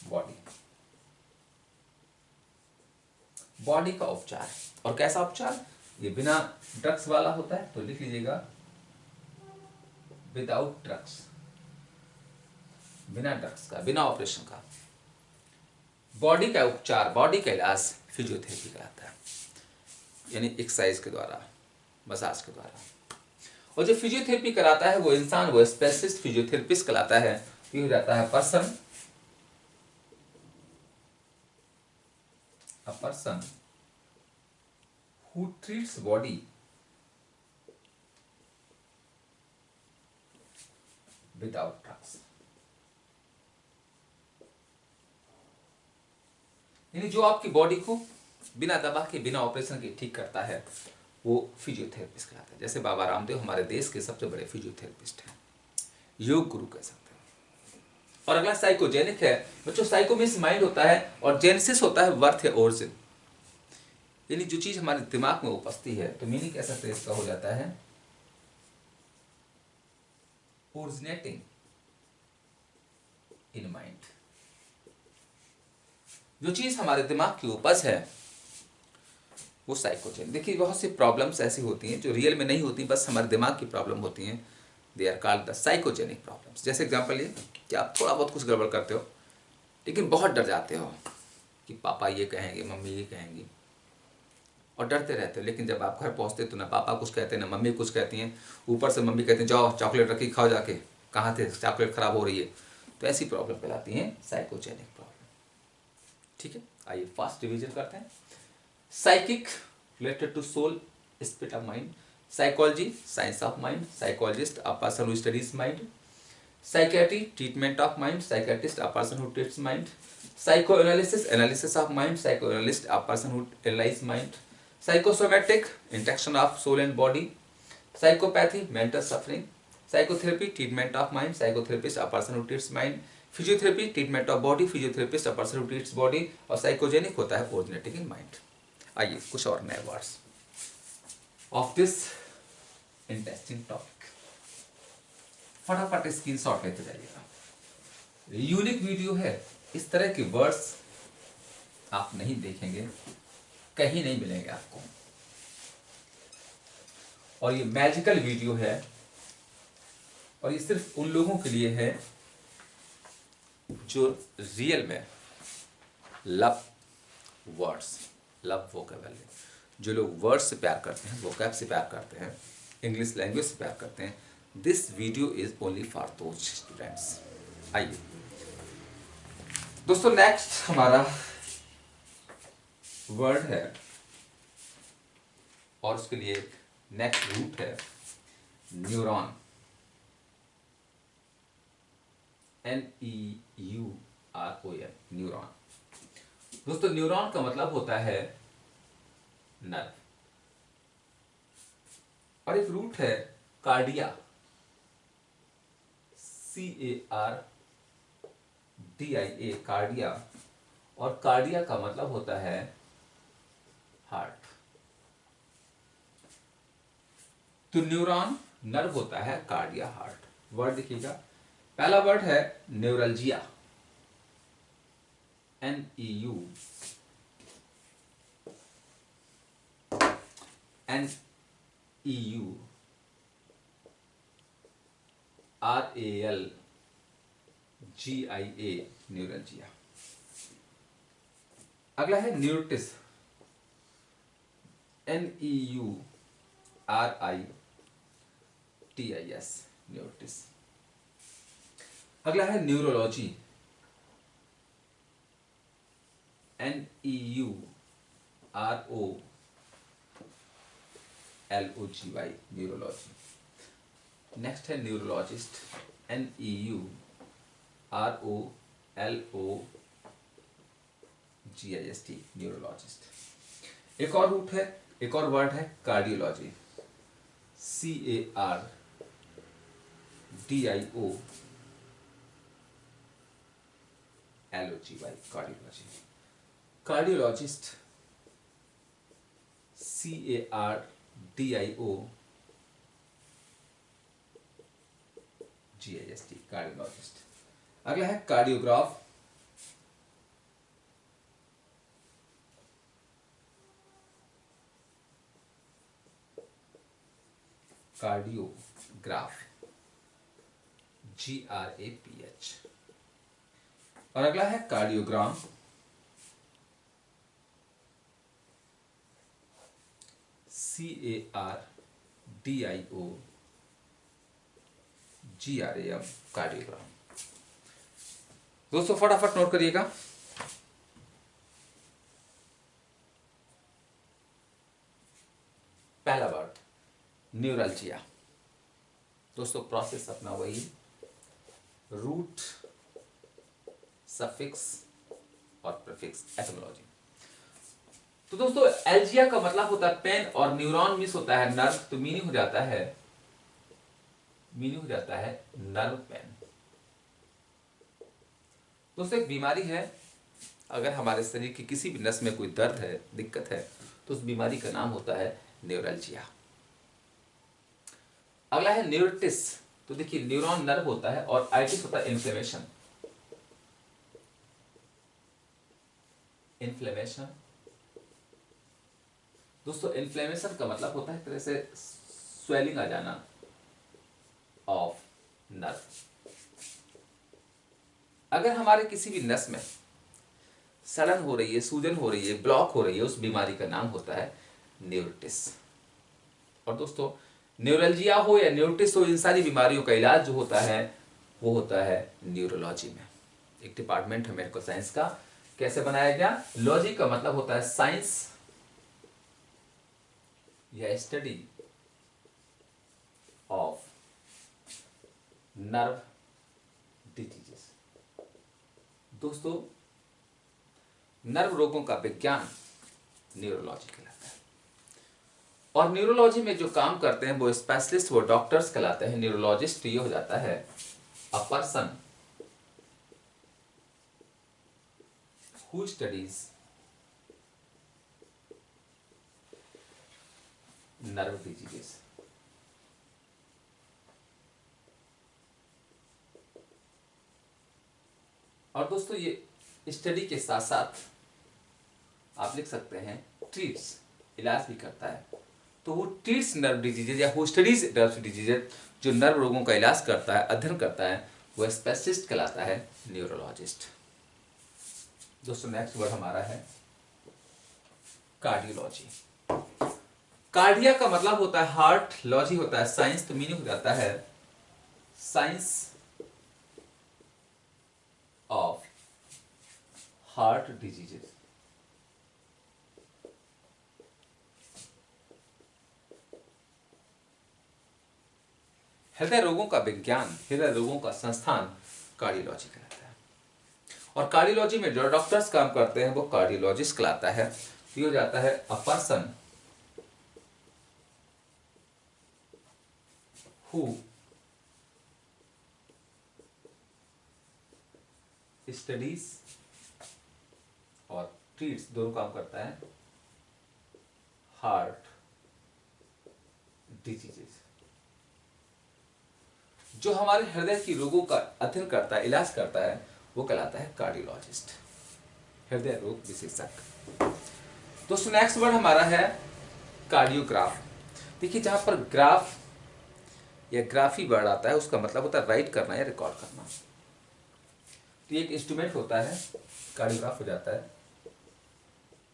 बॉडी, बॉडी का उपचार। और कैसा उपचार? ये बिना ड्रग्स वाला होता है, तो लिख लीजिएगा विदाउट ड्रग्स, बिना ड्रग्स का, बिना ऑपरेशन का बॉडी का उपचार, बॉडी का इलाज फिजियोथेरेपी कहलाता है, यानी एक्सरसाइज के द्वारा, मसाज के द्वारा। और जो फिजियोथेरेपी कराता है वो इंसान, वो स्पेशलिस्ट फिजियोथेरेपिस्ट कहलाता है। ये हो जाता है person who treats body without drugs, यानी जो आपकी बॉडी को बिना दवा के, बिना ऑपरेशन के ठीक करता है, वो फिजियोथेरेपिस्ट कहलाता है। जैसे बाबा रामदेव हमारे देश के सबसे बड़े फिजियोथेरेपिस्ट हैं, योग गुरु कह सकते हैं। और अगला साइकोजेनिक है। बच्चों, साइको मीन्स माइंड होता है, और जेनेसिस होता है वर्थ या ओरिजिन, यानी जो चीज हमारे दिमाग में उपस्थित है। तो मीनिंग कैसा इसका हो जाता है ओरिजिनेटिंग इन माइंड। जो चीज हमारे दिमाग की उपज है वो साइकोजेनिक। देखिए, बहुत सी प्रॉब्लम्स ऐसी होती हैं जो रियल में नहीं होती, बस हमारे दिमाग की प्रॉब्लम होती हैं। They are called the psychogenic problems. जैसे एग्जांपल ये कि आप थोड़ा बहुत कुछ गड़बड़ करते हो, लेकिन बहुत डर जाते हो कि पापा ये कहेंगे, मम्मी ये कहेंगी, और डरते रहते हो। लेकिन जब आप घर पहुंचते तो ना पापा कुछ कहते हैं ना मम्मी कुछ कहती हैं, ऊपर से मम्मी कहते हैं जाओ चॉकलेट रखी खाओ जाके, कहाँ थे, चॉकलेट खराब हो रही है। तो ऐसी प्रॉब्लम कहलाती हैं साइकोजेनिक प्रॉब्लम। ठीक है, आइए फास्ट रिवीजन करते हैं। Psychic related to soul, spirit of mind. Psychology, science of mind. Psychologist, a person who studies mind. Psychiatry, treatment of mind. Psychiatrist, a person who treats mind. Psychoanalysis, analysis of mind. Psychoanalyst, a person who analyse mind. Psychosomatic, interaction of soul and body. Psychopathy, mental suffering. Psychotherapy, treatment of mind. Psychotherapist, a person who treats mind. Physiotherapy, treatment of body. Physiotherapist, a person who treats body. और psychogenic होता है originating in mind. आइए कुछ और नए words of this interesting topic. फटाफट screenshot लेते जाइएगा। यूनिक वीडियो है, इस तरह के वर्ड्स आप नहीं देखेंगे, कहीं नहीं मिलेंगे आपको। और ये मैजिकल वीडियो है, और ये सिर्फ उन लोगों के लिए है जो रियल में लव वर्ड्स, लव वोकैबुलरी, जो लोग वर्ड्स से प्यार करते हैं, वोकैब से प्यार करते हैं, इंग्लिश लैंग्वेज से प्यार करते हैं। This video is only for those students. आइए दोस्तों, नेक्स्ट हमारा वर्ड है, और उसके लिए नेक्स्ट रूट है न्यूरॉन। NEURON, neuron. दोस्तों, न्यूरॉन का मतलब होता है नर्व, और एक रूट है कार्डिया। CARDIA, कार्डिया, और कार्डिया का मतलब होता है हार्ट। तो न्यूरॉन नर्व होता है, कार्डिया हार्ट। वर्ड देखिएगा, पहला वर्ड है न्यूरल्जिया, NEU, RALGIA, न्यूरल्जिया। अगला है न्यूरटिस, NEURITIS, न्यूरटिस। अगला है न्यूरोलॉजी, NEUROLOGY, न्यूरोलॉजी। नेक्स्ट है न्यूरोलॉजिस्ट, NEUROLOGIST, न्यूरोलॉजिस्ट। एक और रूट है, एक और वर्ड है cardiology, CARDIOLOGY, cardiology. Cardiologist, CARDIOGIST, cardiologist. अगला है कार्डियोग्राफ, कार्डियोग्राफ, GRAPH। और अगला है कार्डियोग्राम, CARDIOGRAM, कार्डियोग्राम। दोस्तों फटाफट नोट करिएगा। पहला वर्ड न्यूरल्जिया। दोस्तों प्रोसेस अपना वही, रूट, सफिक्स और प्रीफिक्स, एटिमोलॉजी। तो दोस्तों एल्जिया का मतलब होता है पेन, और न्यूरॉन मिस होता है नर्व, तो मीनिंग हो जाता है नर्व पेन। दोस्तों एक बीमारी है, अगर हमारे शरीर की किसी भी नस में कोई दर्द है, दिक्कत है, तो उस बीमारी का नाम होता है न्यूरल्जिया। अगला है न्यूरिटिस। तो देखिए न्यूरॉन नर्व होता है और आइटिस होता है इन्फ्लेमेशन। दोस्तों इन्फ्लेमेशन का मतलब होता है एक तरह से स्वेलिंग आ जाना ऑफ नर्व। अगर हमारे किसी भी नस में सड़न हो रही है, सूजन हो रही है, ब्लॉक हो रही है, उस बीमारी का नाम होता है न्यूरिटिस। और दोस्तों न्यूरल्जिया हो या न्यूरिटिस हो, इन सारी बीमारियों का इलाज जो होता है वो होता है न्यूरोलॉजी में। एक डिपार्टमेंट है मेडिकल साइंस का। कैसे बनाया गया? लॉजी का मतलब होता है साइंस या स्टडी ऑफ नर्व डिजीजेस। दोस्तों नर्व रोगों का विज्ञान न्यूरोलॉजी कहलाता है। और न्यूरोलॉजी में जो काम करते हैं वो स्पेशलिस्ट, वो डॉक्टर्स कहलाते हैं। न्यूरोलॉजिस्ट ये हो जाता है a person who studies nerve diseases. और दोस्तों ये स्टडी के साथ साथ आप लिख सकते हैं ट्रीट्स, इलाज भी करता है। तो वो ट्रीट्स नर्व डिजीजेज या हु स्टडीज नर्व डिजीजेज, जो नर्व रोगों का इलाज करता है, अध्ययन करता है, वो स्पेशलिस्ट कहलाता है न्यूरोलॉजिस्ट। दोस्तों नेक्स्ट वर्ड हमारा है कार्डियोलॉजी। कार्डिया का मतलब होता है हार्ट, लॉजी होता है साइंस, तो मीनिंग हो जाता है साइंस ऑफ हार्ट डिजीजेस। हृदय रोगों का विज्ञान, हृदय रोगों का संस्थान कार्डियोलॉजी कहलाता है। और कार्डियोलॉजी में जो डॉक्टर्स काम करते हैं वो कार्डियोलॉजिस्ट कहलाता है। ये हो जाता है अ पर्सन हु स्टडीज और ट्रीट्स, दोनों काम करता है हार्ट डिजीजेज। जो हमारे हृदय की रोगों का अध्ययन करता है, इलाज करता है, वो कहलाता है कार्डियोलॉजिस्ट, हृदय रोग विशेषज्ञ। दोस्तों नेक्स्ट वर्ड हमारा है कार्डियोग्राफ। देखिए जहां पर ग्राफ या ग्राफी वर्ड आता है उसका मतलब होता है राइट करना या रिकॉर्ड करना। तो एक इंस्ट्रूमेंट होता है, कार्डियोग्राफ हो जाता है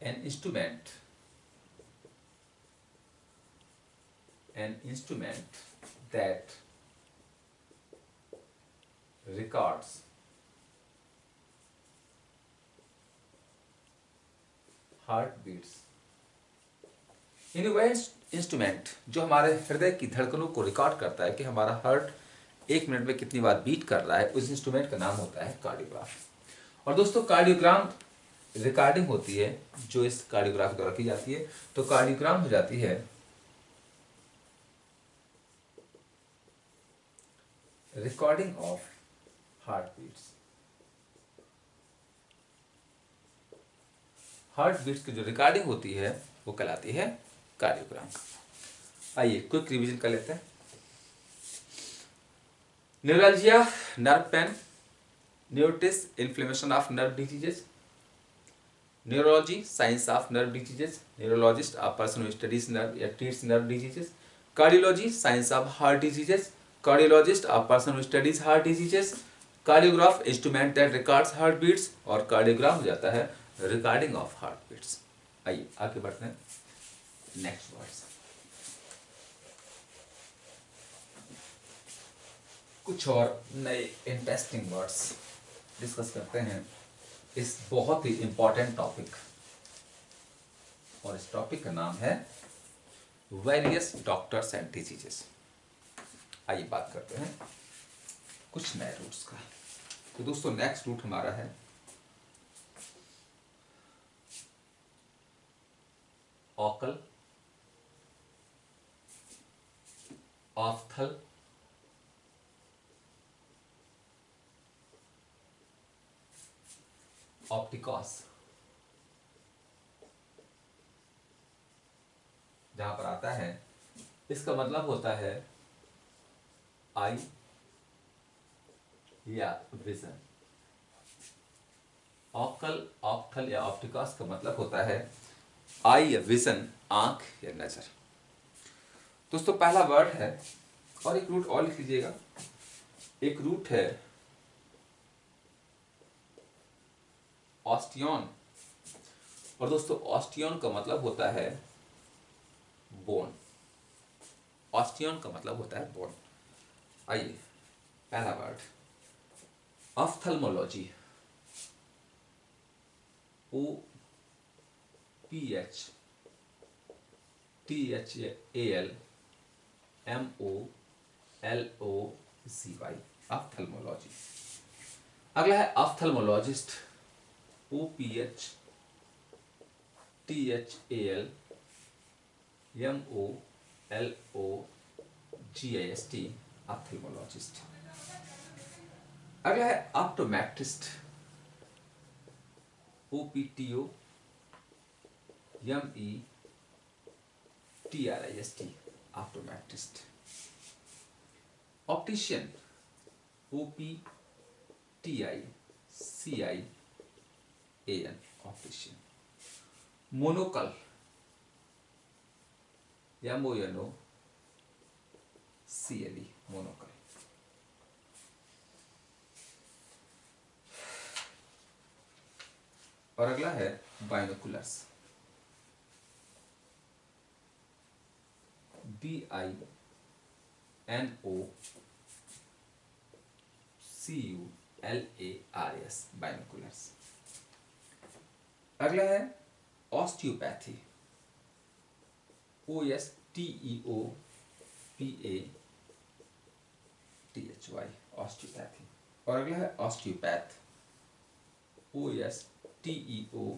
an instrument that records heart beats. यानी वह इंस्ट्रूमेंट जो हमारे हृदय की धड़कनों को रिकॉर्ड करता है कि हमारा हार्ट एक मिनट में कितनी बार बीट कर रहा है, उस इंस्ट्रूमेंट का नाम होता है कार्डियोग्राफ। और दोस्तों कार्डियोग्राम रिकॉर्डिंग होती है जो इस कार्डियोग्राफ द्वारा की जाती है। तो कार्डियोग्राम हो जाती है recording of heart beats. Heart beats की जो रिकॉर्डिंग होती है वो कहलाती है कार्डियोग्राम। आइए क्विक रिवीजन कर लेते हैं। Neuralgia nerve pain, neuritis inflammation of nerve diseases, neurology science of nerve diseases, neurologist a person who studies nerve या treats nerve diseases, cardiology science of heart diseases, cardiologist a person who studies heart diseases, cardiograph instrument that records heart beats, और cardiogram हो जाता है recording of heart beats. आइए आगे बढ़ते हैं next words. कुछ और नए इंटरेस्टिंग वर्ड्स डिस्कस करते हैं इस बहुत ही इंपॉर्टेंट टॉपिक, और इस टॉपिक का नाम है वेरियस डॉक्टर्स एंड डिजीजेस। आइए बात करते हैं कुछ नए रूट्स का। तो दोस्तों नेक्स्ट रूट हमारा है ऑकल, ऑफ्थल, ऑप्टिकॉस। जहां पर आता है इसका मतलब होता है आई या विजन। ऑकल, ऑप्थल या ऑप्टिकॉस का मतलब होता है आई या विजन, आंख या नजर। दोस्तों पहला वर्ड है, और एक रूट और लिख लीजिएगा, एक रूट है ऑस्टियन। और दोस्तों ऑस्टियन का मतलब होता है बोन। ऑस्टियन का मतलब होता है बोन। आइए पहला word ophthalmology, O P H T H A L M O L O G Y, ophthalmology. अगला है ophthalmologist, O P H T H A L M O L O G I S T, ophthalmologist. अगला है optometrist, O P T O M E T R I S T, optometrist. Optician, O P T I C I A N, optician. Monocle, M O N O C L E, monocle. और अगला है binoculars, B I N O C U L A R S, binoculars. अगला है osteopathy, O S T E O P A T H Y, osteopathy. और अगला है osteopath, O S T E O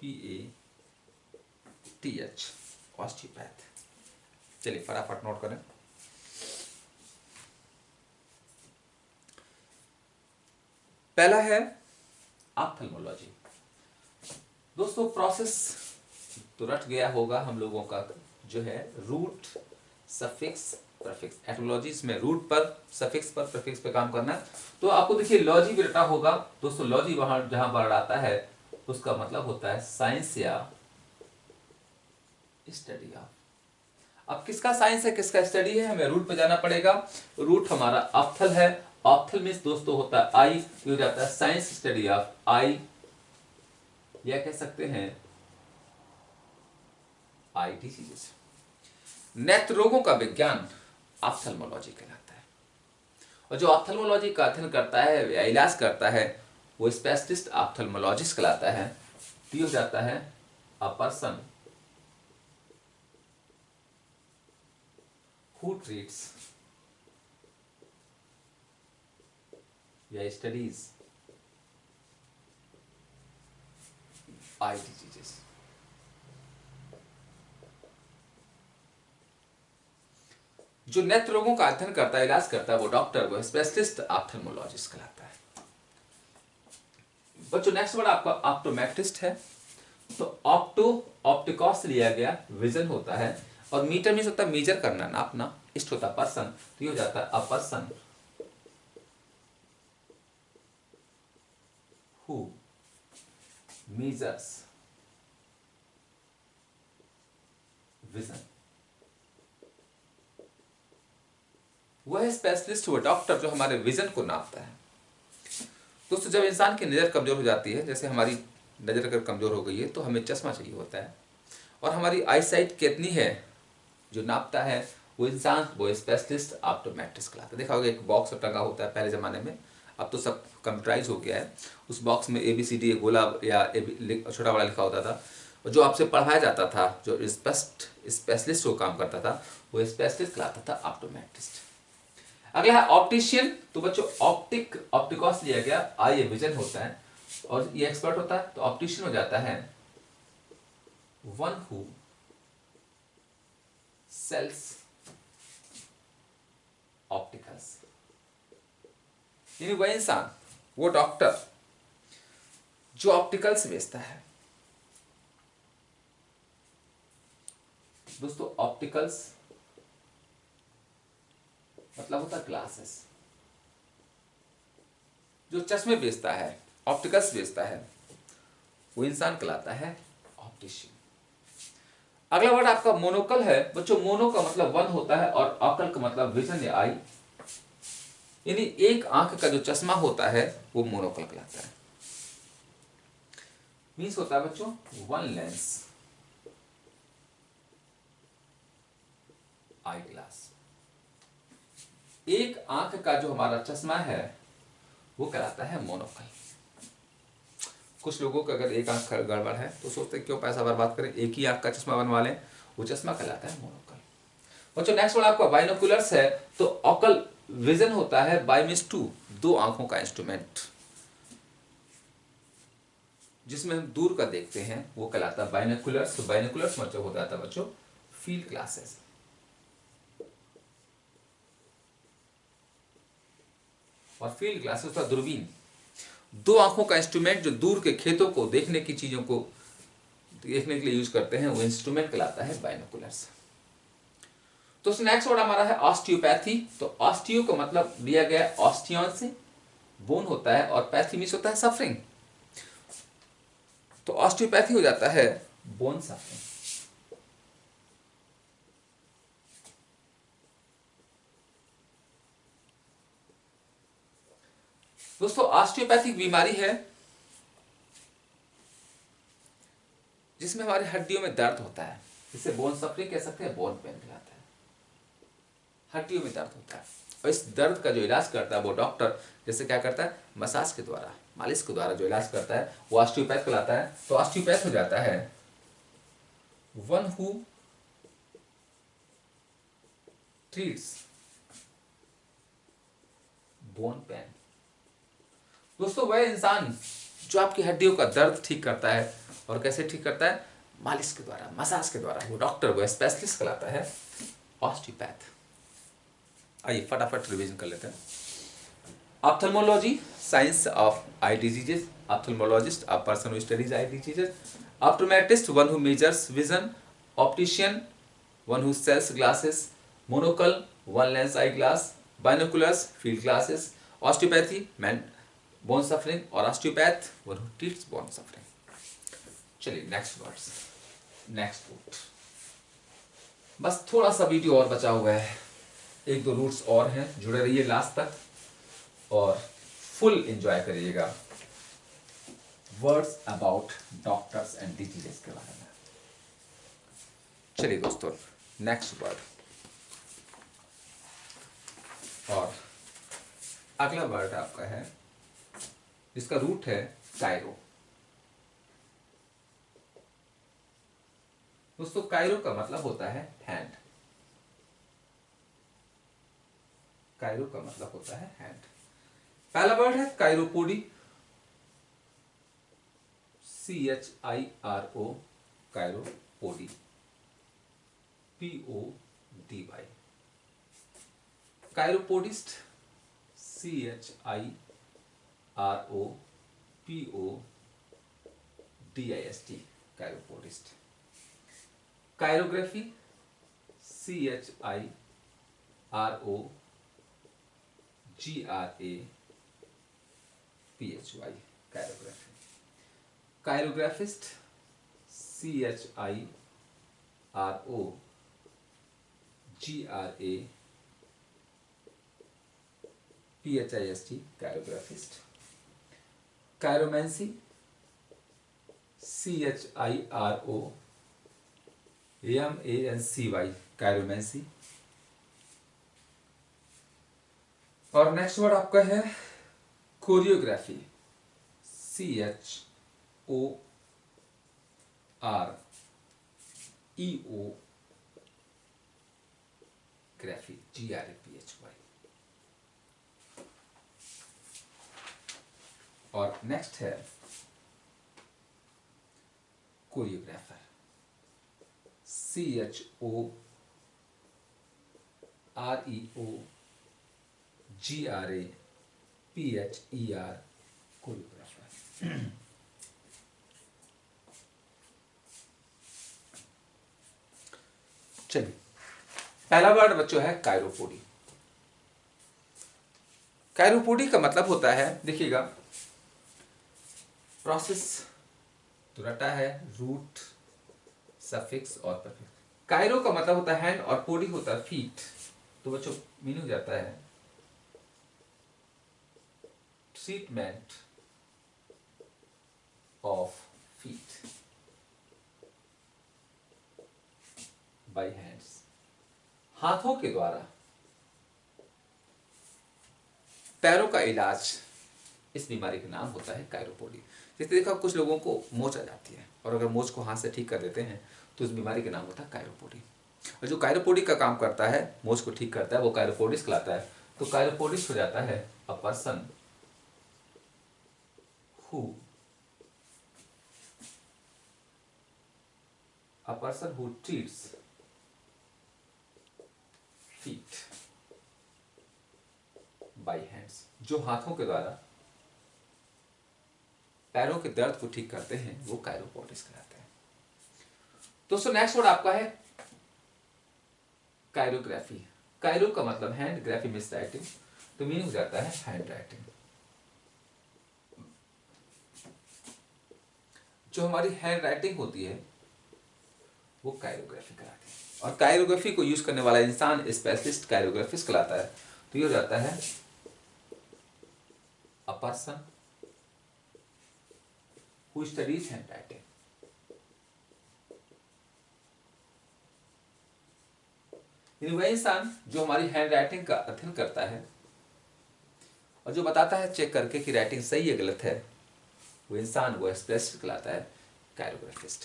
P A T H, osteopath. चलिए फटाफट note करें। पहला है ऑप्थेल्मोलॉजी। दोस्तों प्रोसेस तो रट गया होगा हम लोगों का, जो है रूट सफिक्स प्रीफिक्स। एटोलॉजी में रूट पर, सफिक्स पर, प्रीफिक्स पे काम करना है। तो आपको देखिए लॉजी भी रटा होगा दोस्तों। लॉजी वहां जहां पर आता है उसका मतलब होता है साइंस या स्टडी ऑफ। अब किसका साइंस है किसका स्टडी है, हमें रूट पे जाना पड़ेगा। रूट हमारा ऑप्थल है। ऑप्थल मींस दोस्तों होता है आई, ये हो जाता है साइंस स्टडी ऑफ आई, या कह सकते हैं आई डिजीजेस। नेत्र रोगों का विज्ञान ऑप्थेल्मोलॉजी कहलाता है। और जो ऑप्थेल्मोलॉजी का अध्ययन करता है या इलाज करता है वो स्पेशलिस्ट ऑप्थेल्मोलॉजिस्ट कहलाता है। तो हो जाता है अ पर्सन हु ट्रीट्स या स्टडीज आई डिजीजेस। जो नेत्र रोगों का अध्ययन करता है, इलाज करता है, वो डॉक्टर, वो स्पेशलिस्ट ऑप्थेल्मोलॉजिस्ट कहलाता है। बच्चों नेक्स्ट वर्ड आपका ऑप्टोमेट्रिस्ट है। तो ऑप्टो ऑप्टिकॉस लिया गया, विजन होता है, और मीटर मीन्स होता है मेजर करना, नापना। इस्ट होता है पर्सन, तो ये हो जाता है a person who measures vision. वह स्पेशलिस्ट हुआ डॉक्टर जो हमारे विजन को नापता है। दोस्तों जब इंसान की नज़र कमज़ोर हो जाती है, जैसे हमारी नज़र अगर कमज़ोर हो गई है तो हमें चश्मा चाहिए होता है, और हमारी आईसाइट कितनी है जो नापता है वो इंसान, वो स्पेशलिस्ट ऑप्टोमेट्रिस्ट कहलाता है। देखा होगा एक बॉक्स टंगा होता है पहले ज़माने में, अब तो सब कंप्यूटराइज हो गया है। उस बॉक्स में ABCD गोला या छोटा बड़ा लिखा होता था, और जो आपसे पढ़ाया जाता था, जो स्पेशलिस्ट वो काम करता था, वो स्पेशलिस्ट कहलाता था ऑप्टोमेट्रिस्ट। अगला है ऑप्टिशियन। तो बच्चों ऑप्टिकॉस लिया गया, आई विजन होता है, और ये एक्सपर्ट होता है। तो ऑप्टिशियन हो जाता है वन हु सेल्स ऑप्टिकल्स, यानी वह इंसान, वो डॉक्टर जो ऑप्टिकल्स बेचता है। दोस्तों ऑप्टिकल्स मतलब होता है ग्लासेस। जो चश्मे बेचता है, ऑप्टिकल्स बेचता है, वो इंसान कहलाता है ऑप्टिशियन। अगला वर्ड आपका मोनोकल है। बच्चों मोनो का मतलब वन होता है, और ऑकल का मतलब विजन या आई, यानी एक आंख का जो चश्मा होता है वो मोनोकल कहलाता है। मीन्स होता है बच्चों वन लेंस आई ग्लास। एक आंख का जो हमारा चश्मा है वो कहलाता है मोनोकल। कुछ लोगों का अगर एक आंख गड़बड़ है तो सोचते क्यों पैसा बर्बाद करें, एक ही आंख का चश्मा बनवा लें, वो चश्मा कहलाता है मोनोकल। बच्चों नेक्स्ट वर्ड आपका बाइनोकुलर्स है। तो ऑकल विजन होता है, बाई मीन्स टू, दो आंखों का इंस्ट्रूमेंट जिसमें हम दूर का देखते हैं वो कहलाता है बाइनोकुलर्स। तो बाइनोकुलर्स मतलब होता है बच्चों फील्ड ग्लासेस। और फील्ड ग्लासेस होता है दूरबीन, दो आंखों का इंस्ट्रूमेंट जो दूर के खेतों को देखने की चीजों को देखने के लिए यूज करते हैं, वो इंस्ट्रूमेंट कहलाता है बाइनोकुलर्स। तो नेक्स्ट वर्ड हमारा है ऑस्टियोपैथी। तो ऑस्टियो का मतलब दिया गया ऑस्टियन से, बोन होता है, और पैथी मीन्स होता है सफरिंग। तो ऑस्टियोपैथी हो जाता है बोन सफरिंग। दोस्तों ऑस्टियोपैथिक बीमारी है जिसमें हमारी हड्डियों में दर्द होता है, जिसे बोन सफरिंग कह सकते हैं, बोन पेन कहलाता है। हड्डियों में दर्द होता है, और इस दर्द का जो इलाज करता है वो डॉक्टर जैसे क्या करता है, मसाज के द्वारा, मालिश के द्वारा जो इलाज करता है वो ऑस्टियोपैथ कहलाता है। तो ऑस्टियोपैथ हो जाता है one who treats bone pen. दोस्तों वह इंसान जो आपकी हड्डियों का दर्द ठीक करता है, और कैसे ठीक करता है, मालिश के द्वारा, मसाज के द्वारा, वो डॉक्टर, वो स्पेशलिस्ट कहलाता है ऑस्टियोपैथ। आइए फटाफट रिवीजन कर लेते हैं। Ophthalmology, science of eye diseases. Ophthalmologist, a person who studies eye diseases. Optometrist, one who measures vision. Optician, one who sells glasses. Monocle, one lens eyeglass. Binoculars, field glasses. Osteopathy, man bone suffering, और osteopath, one who treats bone suffering. चलिए next words, next root. बस थोड़ा सा video और बचा हुआ है, एक दो रूट्स और हैं, जुड़े रहिए लास्ट तक और फुल एंजॉय करिएगा words about doctors and diseases के बारे में. चलिए दोस्तों, नेक्स्ट वर्ड. और अगला वर्ड आपका है, इसका रूट है कायरो. दोस्तों कायरो का मतलब होता है हैंड. कायरो का मतलब होता है हैंड. पहला वर्ड है कायरोपोडी. CHIRO, कायरोपोडी. PODY. कायरोपोडिस्ट. CHIROPODIST, कायरोपोडिस्ट. कायरोग्राफी. CHIROGRAPHY, कायरोग्राफी. कायरोग्राफिस्ट. CHIROGRAPHIST, कायरोग्राफिस्ट. कायरोमैंसी. CHIROMANCY, कायरोमैंसी. और नेक्स्ट वर्ड आपका है कोरियोग्राफी. CHOREO graphy, GRAPHY. और नेक्स्ट है कोरियोग्राफर. CHOREOGRAPHER, choreographer. चलिए, पहला वर्ड बच्चों है कायरोपोडी. कायरोपोडी का मतलब होता है, देखिएगा, प्रोसेस तो रटा है, रूट, सफिक्स और प्रीफिक्स. कायरो का मतलब होता है हैंड और पोडी होता है फीट. तो बच्चों मीनिंग हो जाता है treatment of feet by hands. हाथों के द्वारा पैरों का इलाज, इस बीमारी का नाम होता है कायरोपोडी. जैसे देखा, कुछ लोगों को मोच आ जाती है और अगर मोच को हाथ से ठीक कर देते हैं तो इस बीमारी का नाम होता है कायरोपोडी. और जो कायरोपोडी का काम करता है, मोच को ठीक करता है, वो कायरोपोडिस्ट कहलाता है. तो कायरोपोडिस्ट हो जाता है a person who treats feet bye hands. जो हाथों के द्वारा पैरों के दर्द को ठीक करते हैं वो कायरोपोडिस्ट कहलाते हैं. दोस्तों नेक्स्ट वर्ड आपका है कायरोग्राफी. कायरो का मतलब हैंड, ग्राफी मींस राइटिंग, तो मीनिंग हो जाता है हैंड राइटिंग. जो हमारी हैंड राइटिंग होती है वो कायरोग्राफी कहलाती है. और कायरोग्राफी को यूज करने वाला इंसान स्पेशलिस्ट कायरोग्राफिस्ट कहलाता है. तो ये हो जाता है a person who studies hand writing. वह इंसान जो हमारी हैंड राइटिंग का अध्ययन करता है और जो बताता है चेक करके कि राइटिंग सही है गलत है, वो इंसान, वो स्पेशलिस्ट कहलाता है कायरोग्राफिस्ट.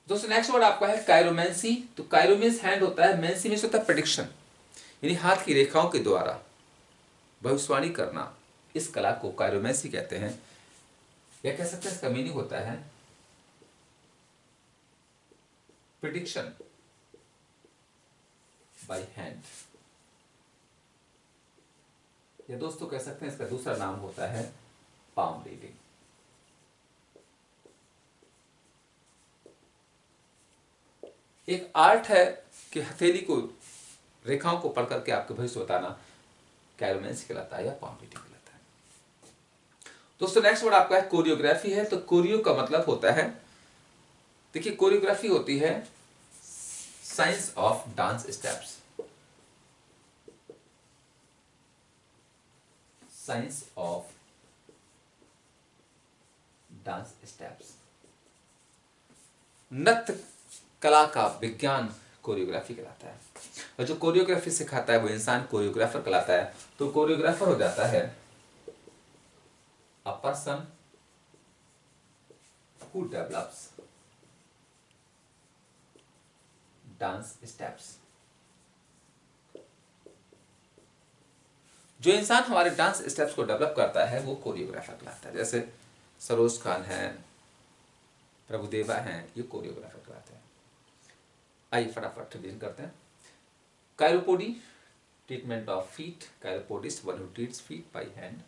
दोस्तों नेक्स्ट वर्ड आपका है कायरोमैंसी. तो कायरो मींस हैंड होता है, मैंसी मींस होता है प्रेडिक्शन, यानी हाथ की रेखाओं के द्वारा भविष्यवाणी करना. इस कला को कायरोमैंसी कहते हैं. या कह सकते हैं इसका मीनिंग होता है प्रेडिक्शन बाय हैंड. या दोस्तों कह सकते हैं इसका दूसरा नाम होता है पाम रीडिंग। एक आर्ट है कि हथेली को, रेखाओं को पढ़ करके आपके भविष्य बताना, कैरोमेंसी कहलाता है या पाम रीडिंग कहलाता है। दोस्तों नेक्स्ट वर्ड आपका है कोरियोग्राफी है। तो कोरियो का मतलब होता है, देखिए कोरियोग्राफी होती है science of dance steps, science of dance steps, नृत्य कला का विज्ञान कोरियोग्राफी कहलाता है। और जो कोरियोग्राफी सिखाता है वो इंसान कोरियोग्राफर कहलाता है। तो कोरियोग्राफर हो जाता है a person who develops dance steps. जो इंसान हमारे डांस स्टेप्स को डेवलप करता है वो कोरियोग्राफर कहलाता है। जैसे सरोज खान है, प्रभुदेवा हैं, ये कोरियोग्राफर कहलाते हैं। आइए फटाफट रिवीजन करते हैं। Chiropody, treatment of feet, chiropodist one who treats feet by hand.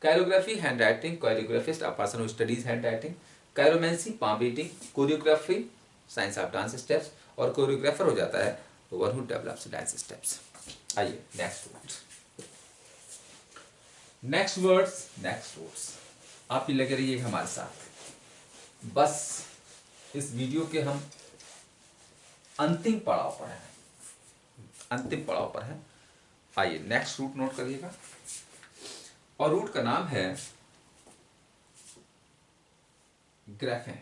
Chirography, hand writing, choreographist a person who studies hand writing. Chiromancy, palm reading. Choreography, science of dance steps. और choreographer हो जाता है one who develops dance steps. आइए next word, next words आप भी लगे रहिए हमारे साथ। बस इस वीडियो के हम अंतिम पड़ाव पर हैं, अंतिम पड़ाव पर हैं। आइए नेक्स्ट रूट नोट करिएगा, और रूट का नाम है ग्राफेन,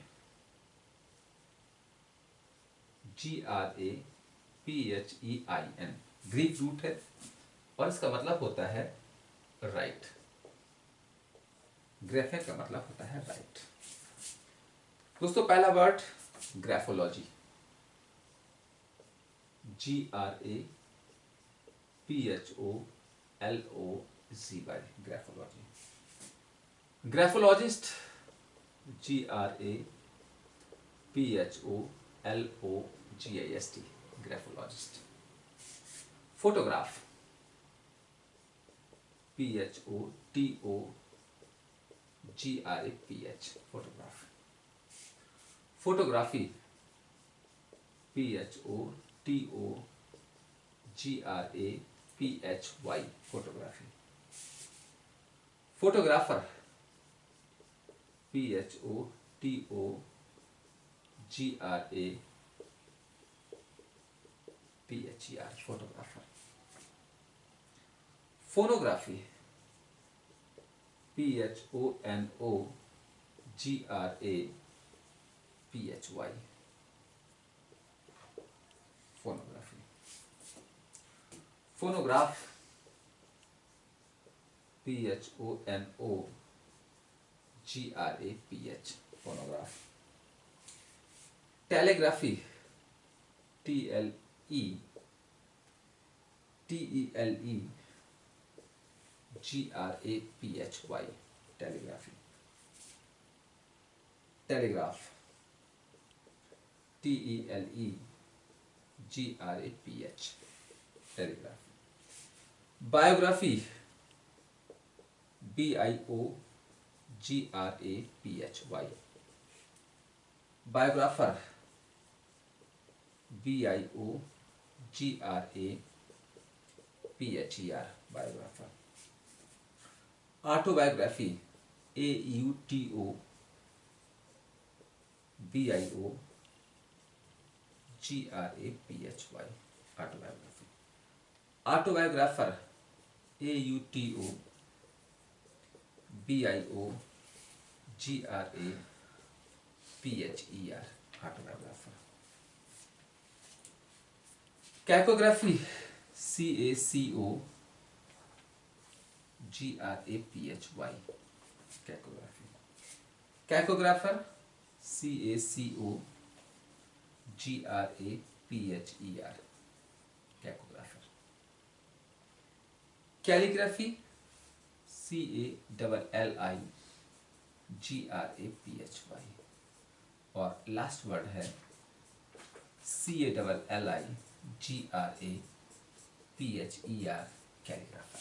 GRAPHEIN। ग्रीक रूट है और इसका मतलब होता है राइट। ग्राफेन का मतलब होता है राइट। दोस्तों पहला word graphology, GRAPHOLOGY, graphology. Graphologist, GRAPHOLOGIST, graphologist. Photograph, PHOTOGRAPH, photograph. Photography, PHOTOGRAPHY, photography. Photographer, PHOTOGRAPHER, photographer. Phonography, PHONOGRAPHY, phonography. Phonograph, PHONOGRAPH, phonograph. Telegraphy, TELEGRAPHY, telegraphy. Telegraph, TELEGRAPH, telegraph. Biography, BIOGRAPHY, biographer, BIOGRAPHER, biographer. Autobiography, AUTOBIOGRAPHY, autobiography. Autobiographer, AUTOBIOGRAPHER, autobiographer. Cacography, CACOGRAPHY, cacography. Cacographer, CACOGRAPHER, cacographer. Calligraphy, CALLIGRAPHY। और last word है CALLIGRAPHER, calligrapher.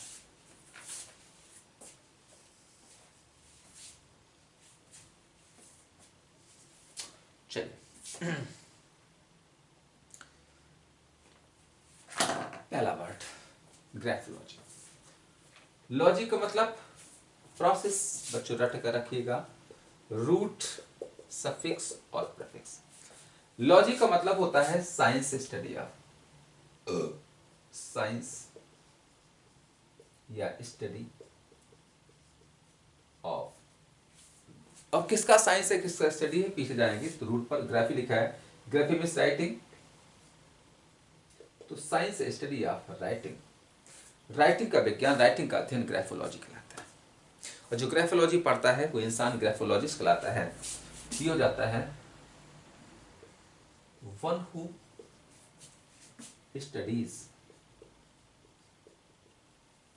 चलिए पहला word graphology. Logy का मतलब process, बच्चों रट कर रखिएगा, रूट, सफिक्स और प्रीफिक्स। लॉजी का मतलब होता है साइंस स्टडी ऑफ, साइंस या स्टडी ऑफ। अब किसका साइंस है किसका स्टडी है, पीछे जाएंगे तो रूट पर ग्राफी लिखा है, ग्राफी मींस राइटिंग, तो science study of writing, writing का विज्ञान, राइटिंग का अध्ययन ग्राफोलॉजी कहलाता है। और जो ग्राफोलॉजी पढ़ता है वो इंसान ग्राफोलॉजिस्ट कहलाता है। ये हो जाता है वन हु स्टडीज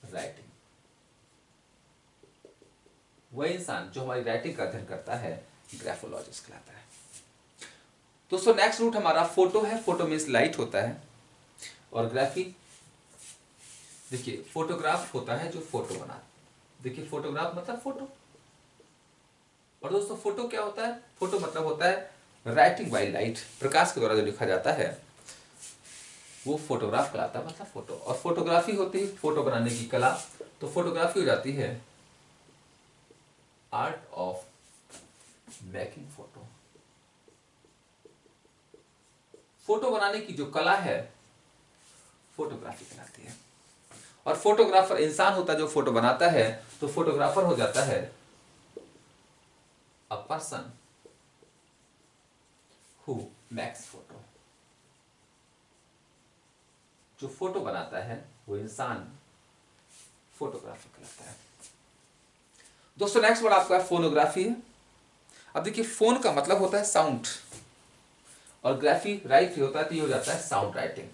राइटिंग, वह इंसान जो हमारी राइटिंग का अध्ययन करता है ग्राफोलॉजिस्ट कहलाता है। दोस्तों नेक्स्ट रूट हमारा फोटो है। फोटो मीन्स लाइट होता है, और ग्राफी, देखिए फोटोग्राफ होता है जो फोटो बना, देखिए फोटोग्राफ मतलब फोटो। और दोस्तों फोटो क्या होता है, फोटो मतलब होता है राइटिंग बाय लाइट, प्रकाश के द्वारा जो लिखा जाता है वो फोटोग्राफ कहलाता है, मतलब फोटो। और फोटोग्राफी होती है फोटो बनाने की कला, तो फोटोग्राफी हो जाती है art of making photo. Photo बनाने की जो कला है फोटोग्राफी कहलाती है। और फोटोग्राफर इंसान होता है जो फोटो बनाता है, तो फोटोग्राफर हो जाता है a person who makes photo. जो फोटो बनाता है वो इंसान फोटोग्राफर कहलाता है। दोस्तों नेक्स्ट वर्ड आपका फोनोग्राफी है। अब देखिए फोन का मतलब होता है साउंड, और ग्राफी राइट होता है, तो ये हो जाता है साउंड राइटिंग,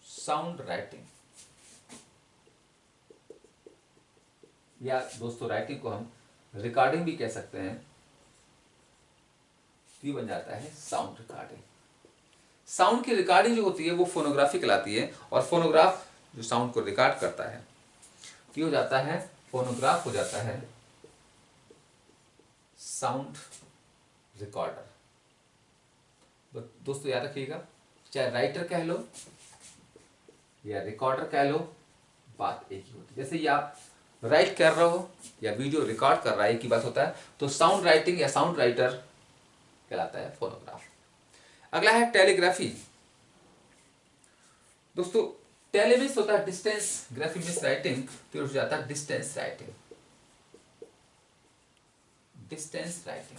साउंड राइटिंग। या दोस्तों राइटिंग को हम रिकॉर्डिंग भी कह सकते हैं, ये बन जाता है साउंड रिकॉर्डिंग। साउंड की रिकॉर्डिंग जो होती है वो फोनोग्राफी कहलाती है, और फोनोग्राफ जो साउंड को रिकॉर्ड करता है ये हो जाता है फोनोग्राफ, हो जाता है साउंड रिकॉर्डर। दोस्तों याद रखिएगा, चाहे राइटर कह लो या रिकॉर्डर कह लो, बात एक ही होती है। जैसे ये आप राइट कर रहे हो या वीडियो रिकॉर्ड कर रहा है, एक ही बात होता है, तो साउंड राइटिंग या साउंड राइटर कहलाता है फोनोग्राफ। अगला है टेलीग्राफी। दोस्तों टेलीविस होता है डिस्टेंस, ग्राफी मींस राइटिंग, तो हो जाता है डिस्टेंस राइटिंग, डिस्टेंस राइटिंग।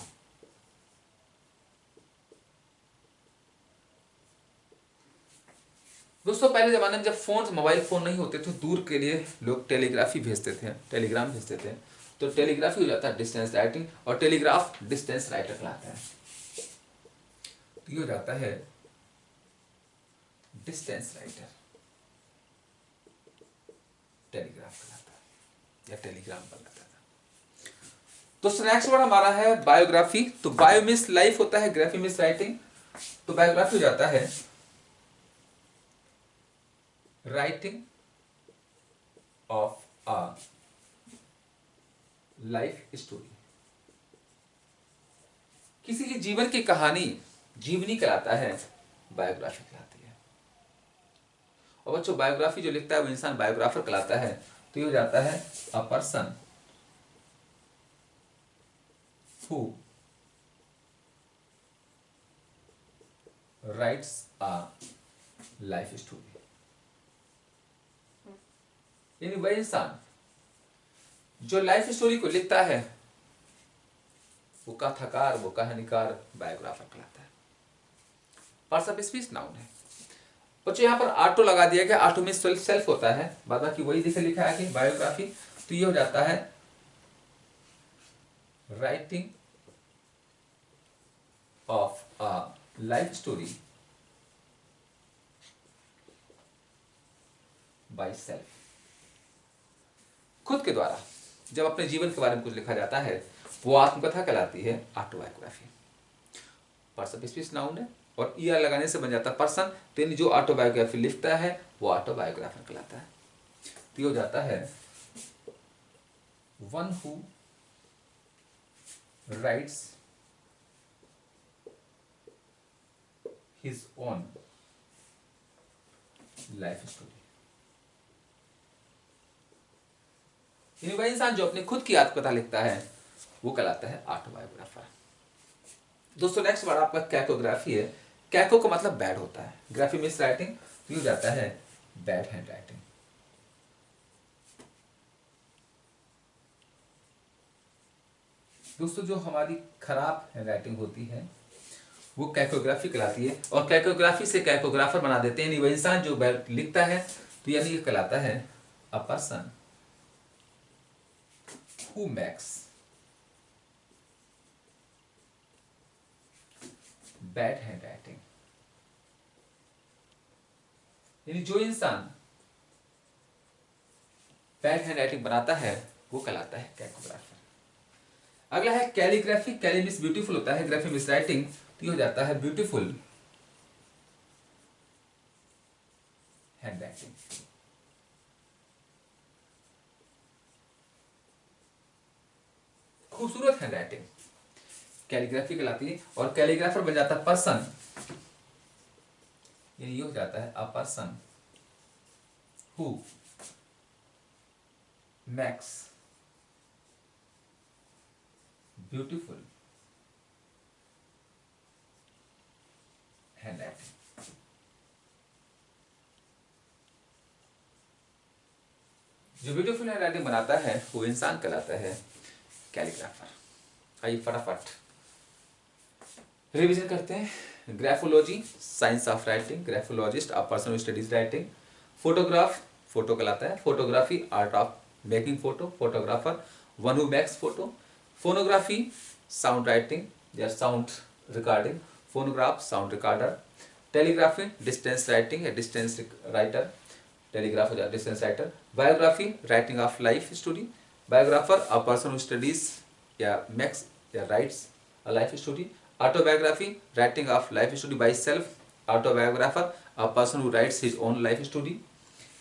दोस्तों पहले जमाने में जब फोन, मोबाइल फोन नहीं होते थे, दूर के लिए लोग टेलीग्राफी भेजते थे, टेलीग्राम भेजते थे, तो टेलीग्राफी हो जाता है डिस्टेंस राइटिंग, और टेलीग्राफ डिस्टेंस राइटर कहलाता है। तो ये हो जाता है डिस्टेंस राइटर, टेलीग्राफ कहलाता है या टेलीग्राम कहलाता है। दोस्तों नेक्स्ट वर्ड हमारा है बायोग्राफी। तो बायो मीन्स लाइफ होता है, ग्राफी मीन्स राइटिंग, तो बायोग्राफी हो जाता है writing of a life story, किसी की जीवन की कहानी, जीवनी कहलाता है, बायोग्राफी कहलाती है। और बच्चों बायोग्राफी जो लिखता है वो इंसान बायोग्राफर कहलाता है, तो ये हो जाता है a person who rights a life story, यानी वह इंसान जो लाइफ स्टोरी को लिखता है वो कथाकार, वो कहानीकार, बायोग्राफर कहलाता है। पार्ट्स ऑफ स्पीच नाउन है। बच्चों यहाँ पर ऑटो लगा दिया गया, ऑटो में सेल्फ होता है, बाकी वही दिखे लिखा है कि बायोग्राफी, तो ये हो जाता है writing of a life story by self. खुद के द्वारा जब अपने जीवन के बारे में कुछ लिखा जाता है वो आत्मकथा कहलाती है, autobiography. Parts of speech noun है, और ईआर लगाने से बन जाता है पर्सन, तो जो ऑटोबायोग्राफी लिखता है वो ऑटोबायोग्राफर कहलाता है। तो ये हो जाता है one who writes his own life story. यानी वह इंसान जो अपने खुद की आत्मकथा लिखता है वो कहलाता है ऑटोबायोग्राफर। दोस्तों नेक्स्ट वर्ड आपका कैकोग्राफी है। कैको का मतलब बैड होता है, ग्राफी मीन्स राइटिंग, तो ये जाता है बैड हैंड राइटिंग। दोस्तों जो हमारी खराब हैंड राइटिंग होती है वो कैकोग्राफी कहलाती है, और कैकोग्राफी से कैकोग्राफर बना देते हैं, यानी वह इंसान जो बैड लिखता है तो यानी ये कहलाता है a person who makes bad hand writing. यानी जो इंसान बैड हैंड राइटिंग बनाता है वो कहलाता है कैकोग्राफर। अगला है कैलीग्राफी। कैली मीन्स ब्यूटीफुल होता है, ग्राफी मीन्स राइटिंग, तो ये हो जाता है ब्यूटीफुल हैंड राइटिंग। खूबसूरत हैंड राइटिंग कैलीग्राफी कहलाती है, और कैलीग्राफर बन जाता है पर्सन, ये हो जाता है a person who makes beautiful hand writing. जो ब्यूटीफुल हैंड राइटिंग बनाता है वो इंसान कहलाता है कैलीग्राफर। आइए फटाफट रिवीजन करते हैं। Graphology science of writing, graphologist a person who studies writing. Photograph photo कहलाता है, photography art of making photo, photographer one who makes photo. Phonography sound writing या sound recording, phonograph sound recorder. Telegraphy distance writing या distance writer, telegraph हो जाता है distance writer. Biography writing of life story, biographer a person who studies या makes या writes a life story. Autobiography writing of life story by self, autobiographer a person who writes his own life story.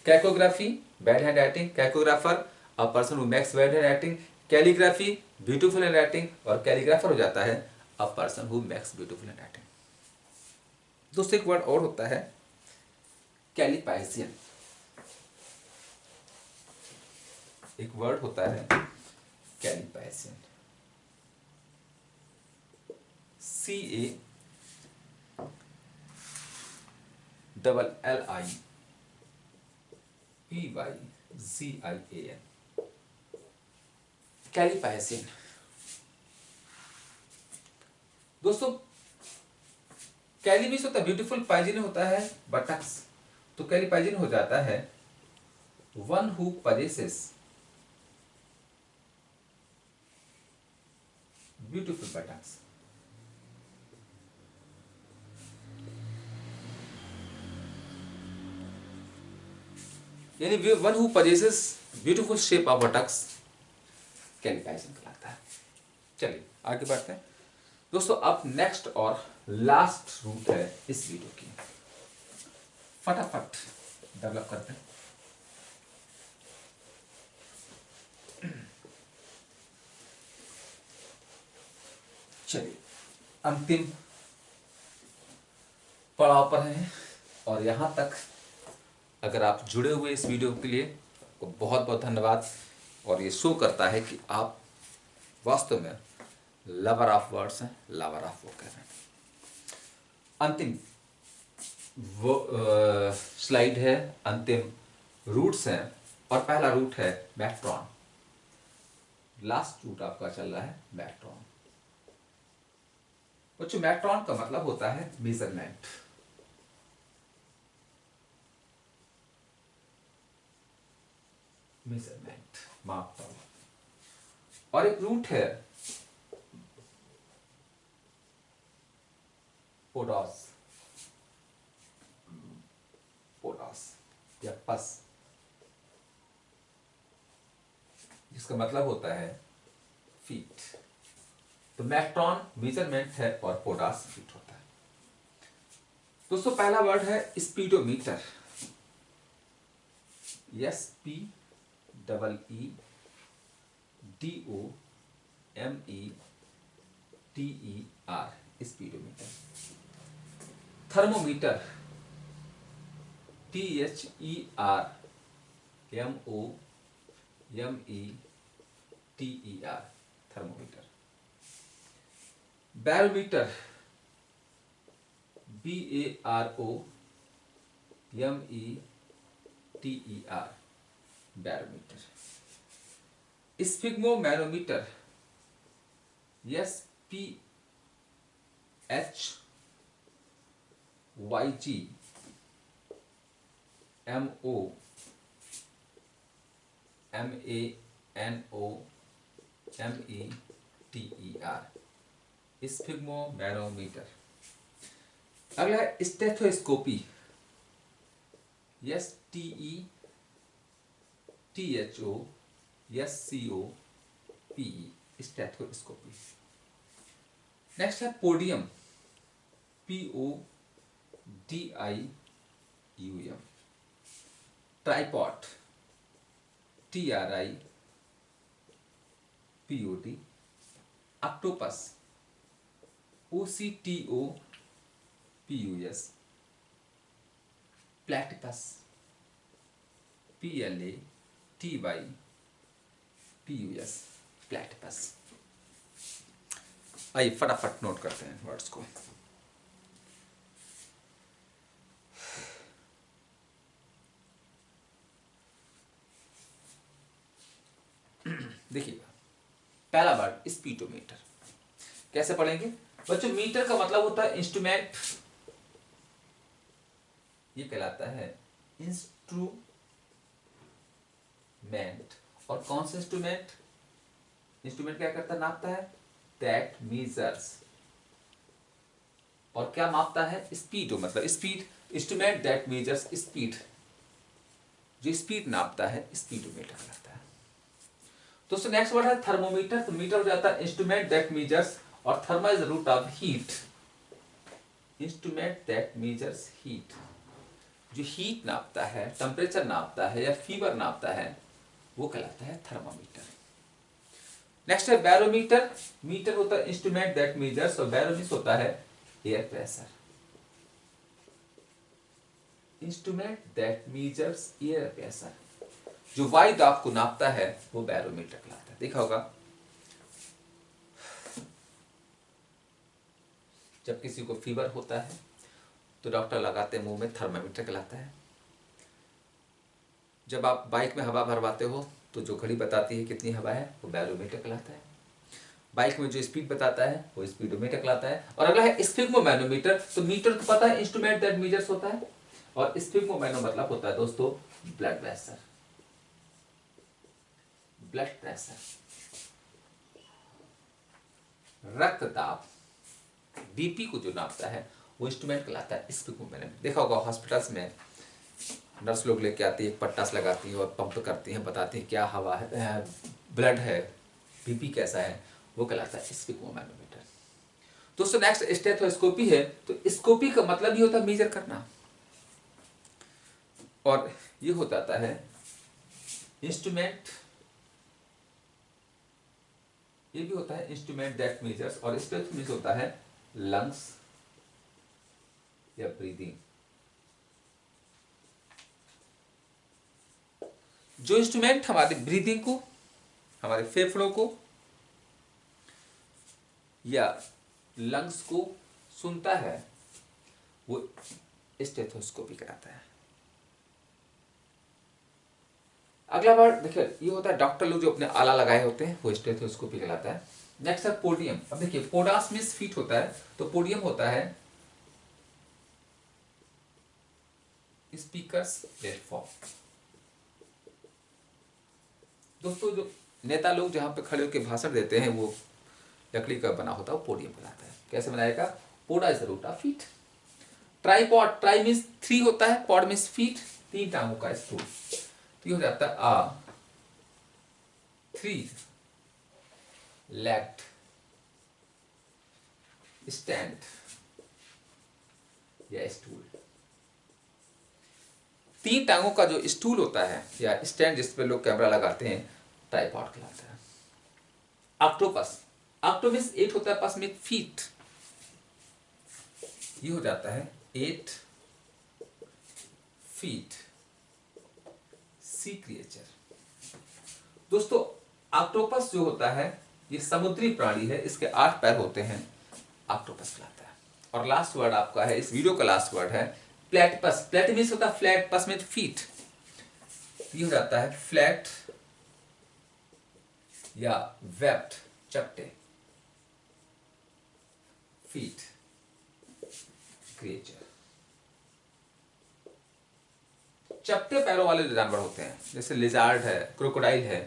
Cacography bad hand writing, cacographer a person who makes bad hand writing. Calligraphy beautiful hand writing, और calligrapher हो जाता है a person who makes beautiful hand writing. दोस्तों एक word और होता है कैलिपाइजियन। एक वर्ड होता है कैलिपाइजियन, CALLIPYZIAN, कैलिपाइजियन। दोस्तों कैली मीन्स होता है ब्यूटीफुल, पाइजिन होता है बटक्स, तो कैलिपाइजिन हो जाता है one who possesses beautiful buttocks. यानी one who possesses beautiful shape of buttocks callipygian कहलाता है। चलिए आगे बढ़ते हैं दोस्तों। अब नेक्स्ट और लास्ट रूट है इस वीडियो की, फटाफट डेवलप करते हैं। चलिए अंतिम पड़ाव पर हैं, और यहां तक अगर आप जुड़े हुए इस वीडियो के लिए तो बहुत बहुत धन्यवाद। और ये शो करता है कि आप वास्तव में लवर ऑफ वर्ड्स हैं, लवर ऑफ वोकैब हैं। अंतिम वो स्लाइड है, अंतिम रूट्स हैं, और पहला रूट है मैट्रॉन। लास्ट रूट आपका चल रहा है मैट्रॉन। बच्चों मैट्रॉन का मतलब होता है मेजरमेंट। मेजरमेंट मापतौल। और एक रूट है पोडॉस, पोडॉस या पस, जिसका मतलब होता है फीट। तो मैट्रॉन मेजरमेंट है और पोडॉस फीट होता है। दोस्तों पहला वर्ड है speedometer, SPEEDOMETER, speedometer. Thermometer, THERMOMETER, thermometer. Barometer, BAROMETER, barometer. Sphygmomanometer, SPHYGMOMANOMETER, sphygmomanometer. अगला है स्टेथोस्कोपी, STETHOSCOPE, स्टेथोस्कोपी। नेक्स्ट है podium, PODIUM। Tripod, TRIPOD। Octopus, OCTOPUS। Platypus, PLATYPUS, platypus. आइए फटाफट नोट करते हैं वर्ड्स को। देखिएगा, पहला वर्ड स्पीडोमीटर। कैसे पढ़ेंगे बच्चों? मीटर का मतलब होता है इंस्ट्रूमेंट, ये कहलाता है इंस्ट्रूमेंट। और कौन सा इंस्ट्रूमेंट? इंस्ट्रूमेंट क्या करता है? नापता है, दैट मेजर्स। और क्या मापता है? स्पीड, मतलब speed. Instrument that measures speed, जो स्पीड नापता है स्पीडोमीटर कहलाता है। दोस्तों नेक्स्ट वर्ड है थर्मोमीटर। तो मीटर हो जाता है इंस्ट्रूमेंट दैट मेजर्स, और therma is the root of heat. Instrument that measures heat, जो हीट नापता है, टेम्परेचर नापता है या फीवर नापता है, वो कहलाता है थर्मामीटर। नेक्स्ट है बैरोमीटर। मीटर होता है इंस्ट्रूमेंट दैट मेजर्स, और बैरोमीटर होता है air pressure. Instrument that measures air pressure, जो वायु दाब को नापता है, वो बैरोमीटर कहलाता है। देखा होगा जब किसी को फीवर होता है तो डॉक्टर लगाते हैं मुंह में, थर्मामीटर कहलाता है। जब आप बाइक में हवा भरवाते हो तो जो घड़ी बताती है कितनी हवा है, वो बैरोमीटर कहलाता है। बाइक में जो स्पीड बताता है वो स्पीडोमीटर कहलाता है। और अगला है स्फिग्मोमैनोमीटर। तो मीटर तो पता है इंस्ट्रूमेंट दैट मेजर्स होता है, और स्फिग्मोमैनो मतलब होता है दोस्तों ब्लड प्रेशर। ब्लड प्रेशर, रक्तदाब, बीपी को जो नापता है वो इंस्ट्रूमेंट कहलाता है स्फिग्मोमैनोमीटर। देखा होगा हॉस्पिटल्स में नर्स लोग लेके आती है, एक पट्टा से लगाती है और पंप करती हैं, बताती हैं क्या हवा है, ब्लड है, बीपी कैसा है, वो कहलाता है स्फिग्मोमैनोमीटर। दोस्तों नेक्स्ट स्टेथोस्कोपी है। तो स्कोपी का मतलब ही होता है मेजर करना, और ये हो जाता है इंस्ट्रूमेंट, ये भी होता है इंस्ट्रूमेंट दैट मेजर्स, और स्टेथोमीटर होता है लंग्स या ब्रीदिंग। जो इंस्ट्रूमेंट हमारे ब्रीदिंग को, हमारे फेफड़ों को या लंग्स को सुनता है, वो स्टेथोस्कोपी कहलाता है। अगला वर्ड देखिए, ये होता है डॉक्टर लोग जो अपने आला लगाए होते हैं, वो स्टेथोस्कोपी कहलाता है। नेक्स्ट है पोडियम। अब देखिए पोडास मींस फीट होता है, तो पोडियम होता है स्पीकर्स प्लेटफॉर्म। दोस्तों जो नेता लोग जहां पे खड़े होकर भाषण देते हैं, वो लकड़ी का बना होता है, वो पोडियम कहलाता है। कैसे बनाएगा? Poda is the root of feet. Tripod, tri means 3 होता है, पॉड मींस फीट, 3 टांगों का स्टूल। तो ये हो जाता है आ 3 लेग्ड स्टैंड या स्टूल। 3 टांगों का जो स्टूल होता है या स्टैंड जिस पे लोग कैमरा लगाते हैं, ट्राइपॉड कहलाता है। ऑक्टोपस, ऑक्टोपस 8 होता है, पास में फीट, ये हो जाता है 8 feet सी क्रिएचर। दोस्तों ऑक्टोपस जो होता है ये समुद्री प्राणी है, इसके 8 पैर होते हैं, ऑक्टोपस कहलाता है। और लास्ट वर्ड आपका है इस वीडियो का लास्ट वर्ड है प्लेटिपस। प्लेट मीन्स होता है फ्लैट, पस में फीट, ये हो जाता है फ्लैट या वेब्ड, चपटे, फीट क्रिएचर। चपटे पैरों वाले जो जानवर होते हैं जैसे लिजार्ड है, क्रोकोडाइल है,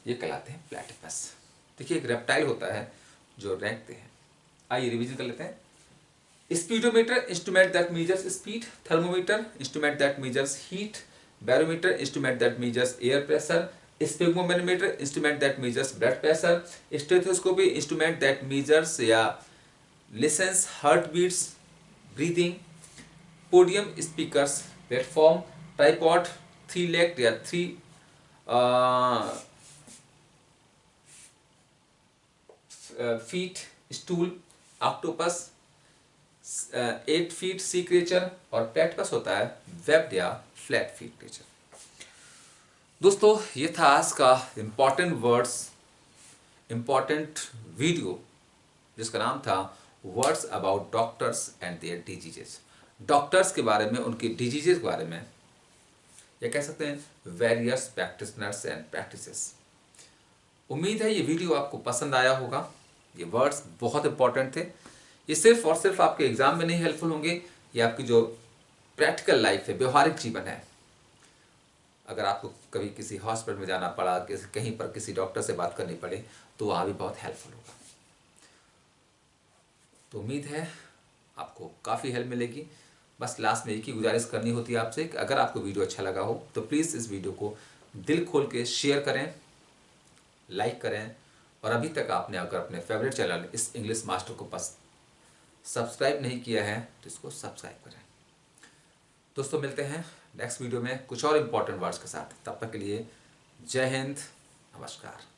ये कहलाते हैं प्लेटिपस। देखिए एक रेप्टाइल होता है जो रेंगते हैं। आइए रिवीजन कर लेते हैं। Speedometer instrument that measures speed, thermometer instrument that measures heat, barometer instrument that measures air pressure, sphygmomanometer instrument that measures blood pressure, stethoscopy instrument that measures या listens heart beats, breathing, podium speakers platform, tripod, 3 leg या 3 feet stool, octopus, 8 feet sea creature, और platypus होता है webbed या flat feet creature. दोस्तों ये था आज का इंपॉर्टेंट वर्ड्स, इंपॉर्टेंट वीडियो जिसका नाम था words about doctors and their diseases. Doctors के बारे में, उनकी डिजीजेस के बारे में, या कह सकते हैं वेरियस प्रैक्टिशनर्स एंड प्रैक्टिसेस। उम्मीद है ये वीडियो आपको पसंद आया होगा। ये वर्ड्स बहुत इंपॉर्टेंट थे। ये सिर्फ और सिर्फ आपके एग्जाम में नहीं हेल्पफुल होंगे, ये आपकी जो प्रैक्टिकल लाइफ है, व्यवहारिक जीवन है, अगर आपको कभी किसी हॉस्पिटल में जाना पड़ा, कहीं पर किसी डॉक्टर से बात करनी पड़े, तो वहाँ भी बहुत हेल्पफुल होगा। तो उम्मीद है आपको काफ़ी हेल्प मिलेगी। बस लास्ट में एक ही गुजारिश करनी होती है आपसे कि अगर आपको वीडियो अच्छा लगा हो तो प्लीज़ इस वीडियो को दिल खोल के शेयर करें, लाइक करें, और अभी तक आपने अगर अपने फेवरेट चैनल इस इंग्लिश मास्टर को सब्सक्राइब नहीं किया है तो इसको सब्सक्राइब करें। दोस्तों मिलते हैं नेक्स्ट वीडियो में कुछ और इम्पोर्टेंट वर्ड्स के साथ। तब तक के लिए जय हिंद, नमस्कार।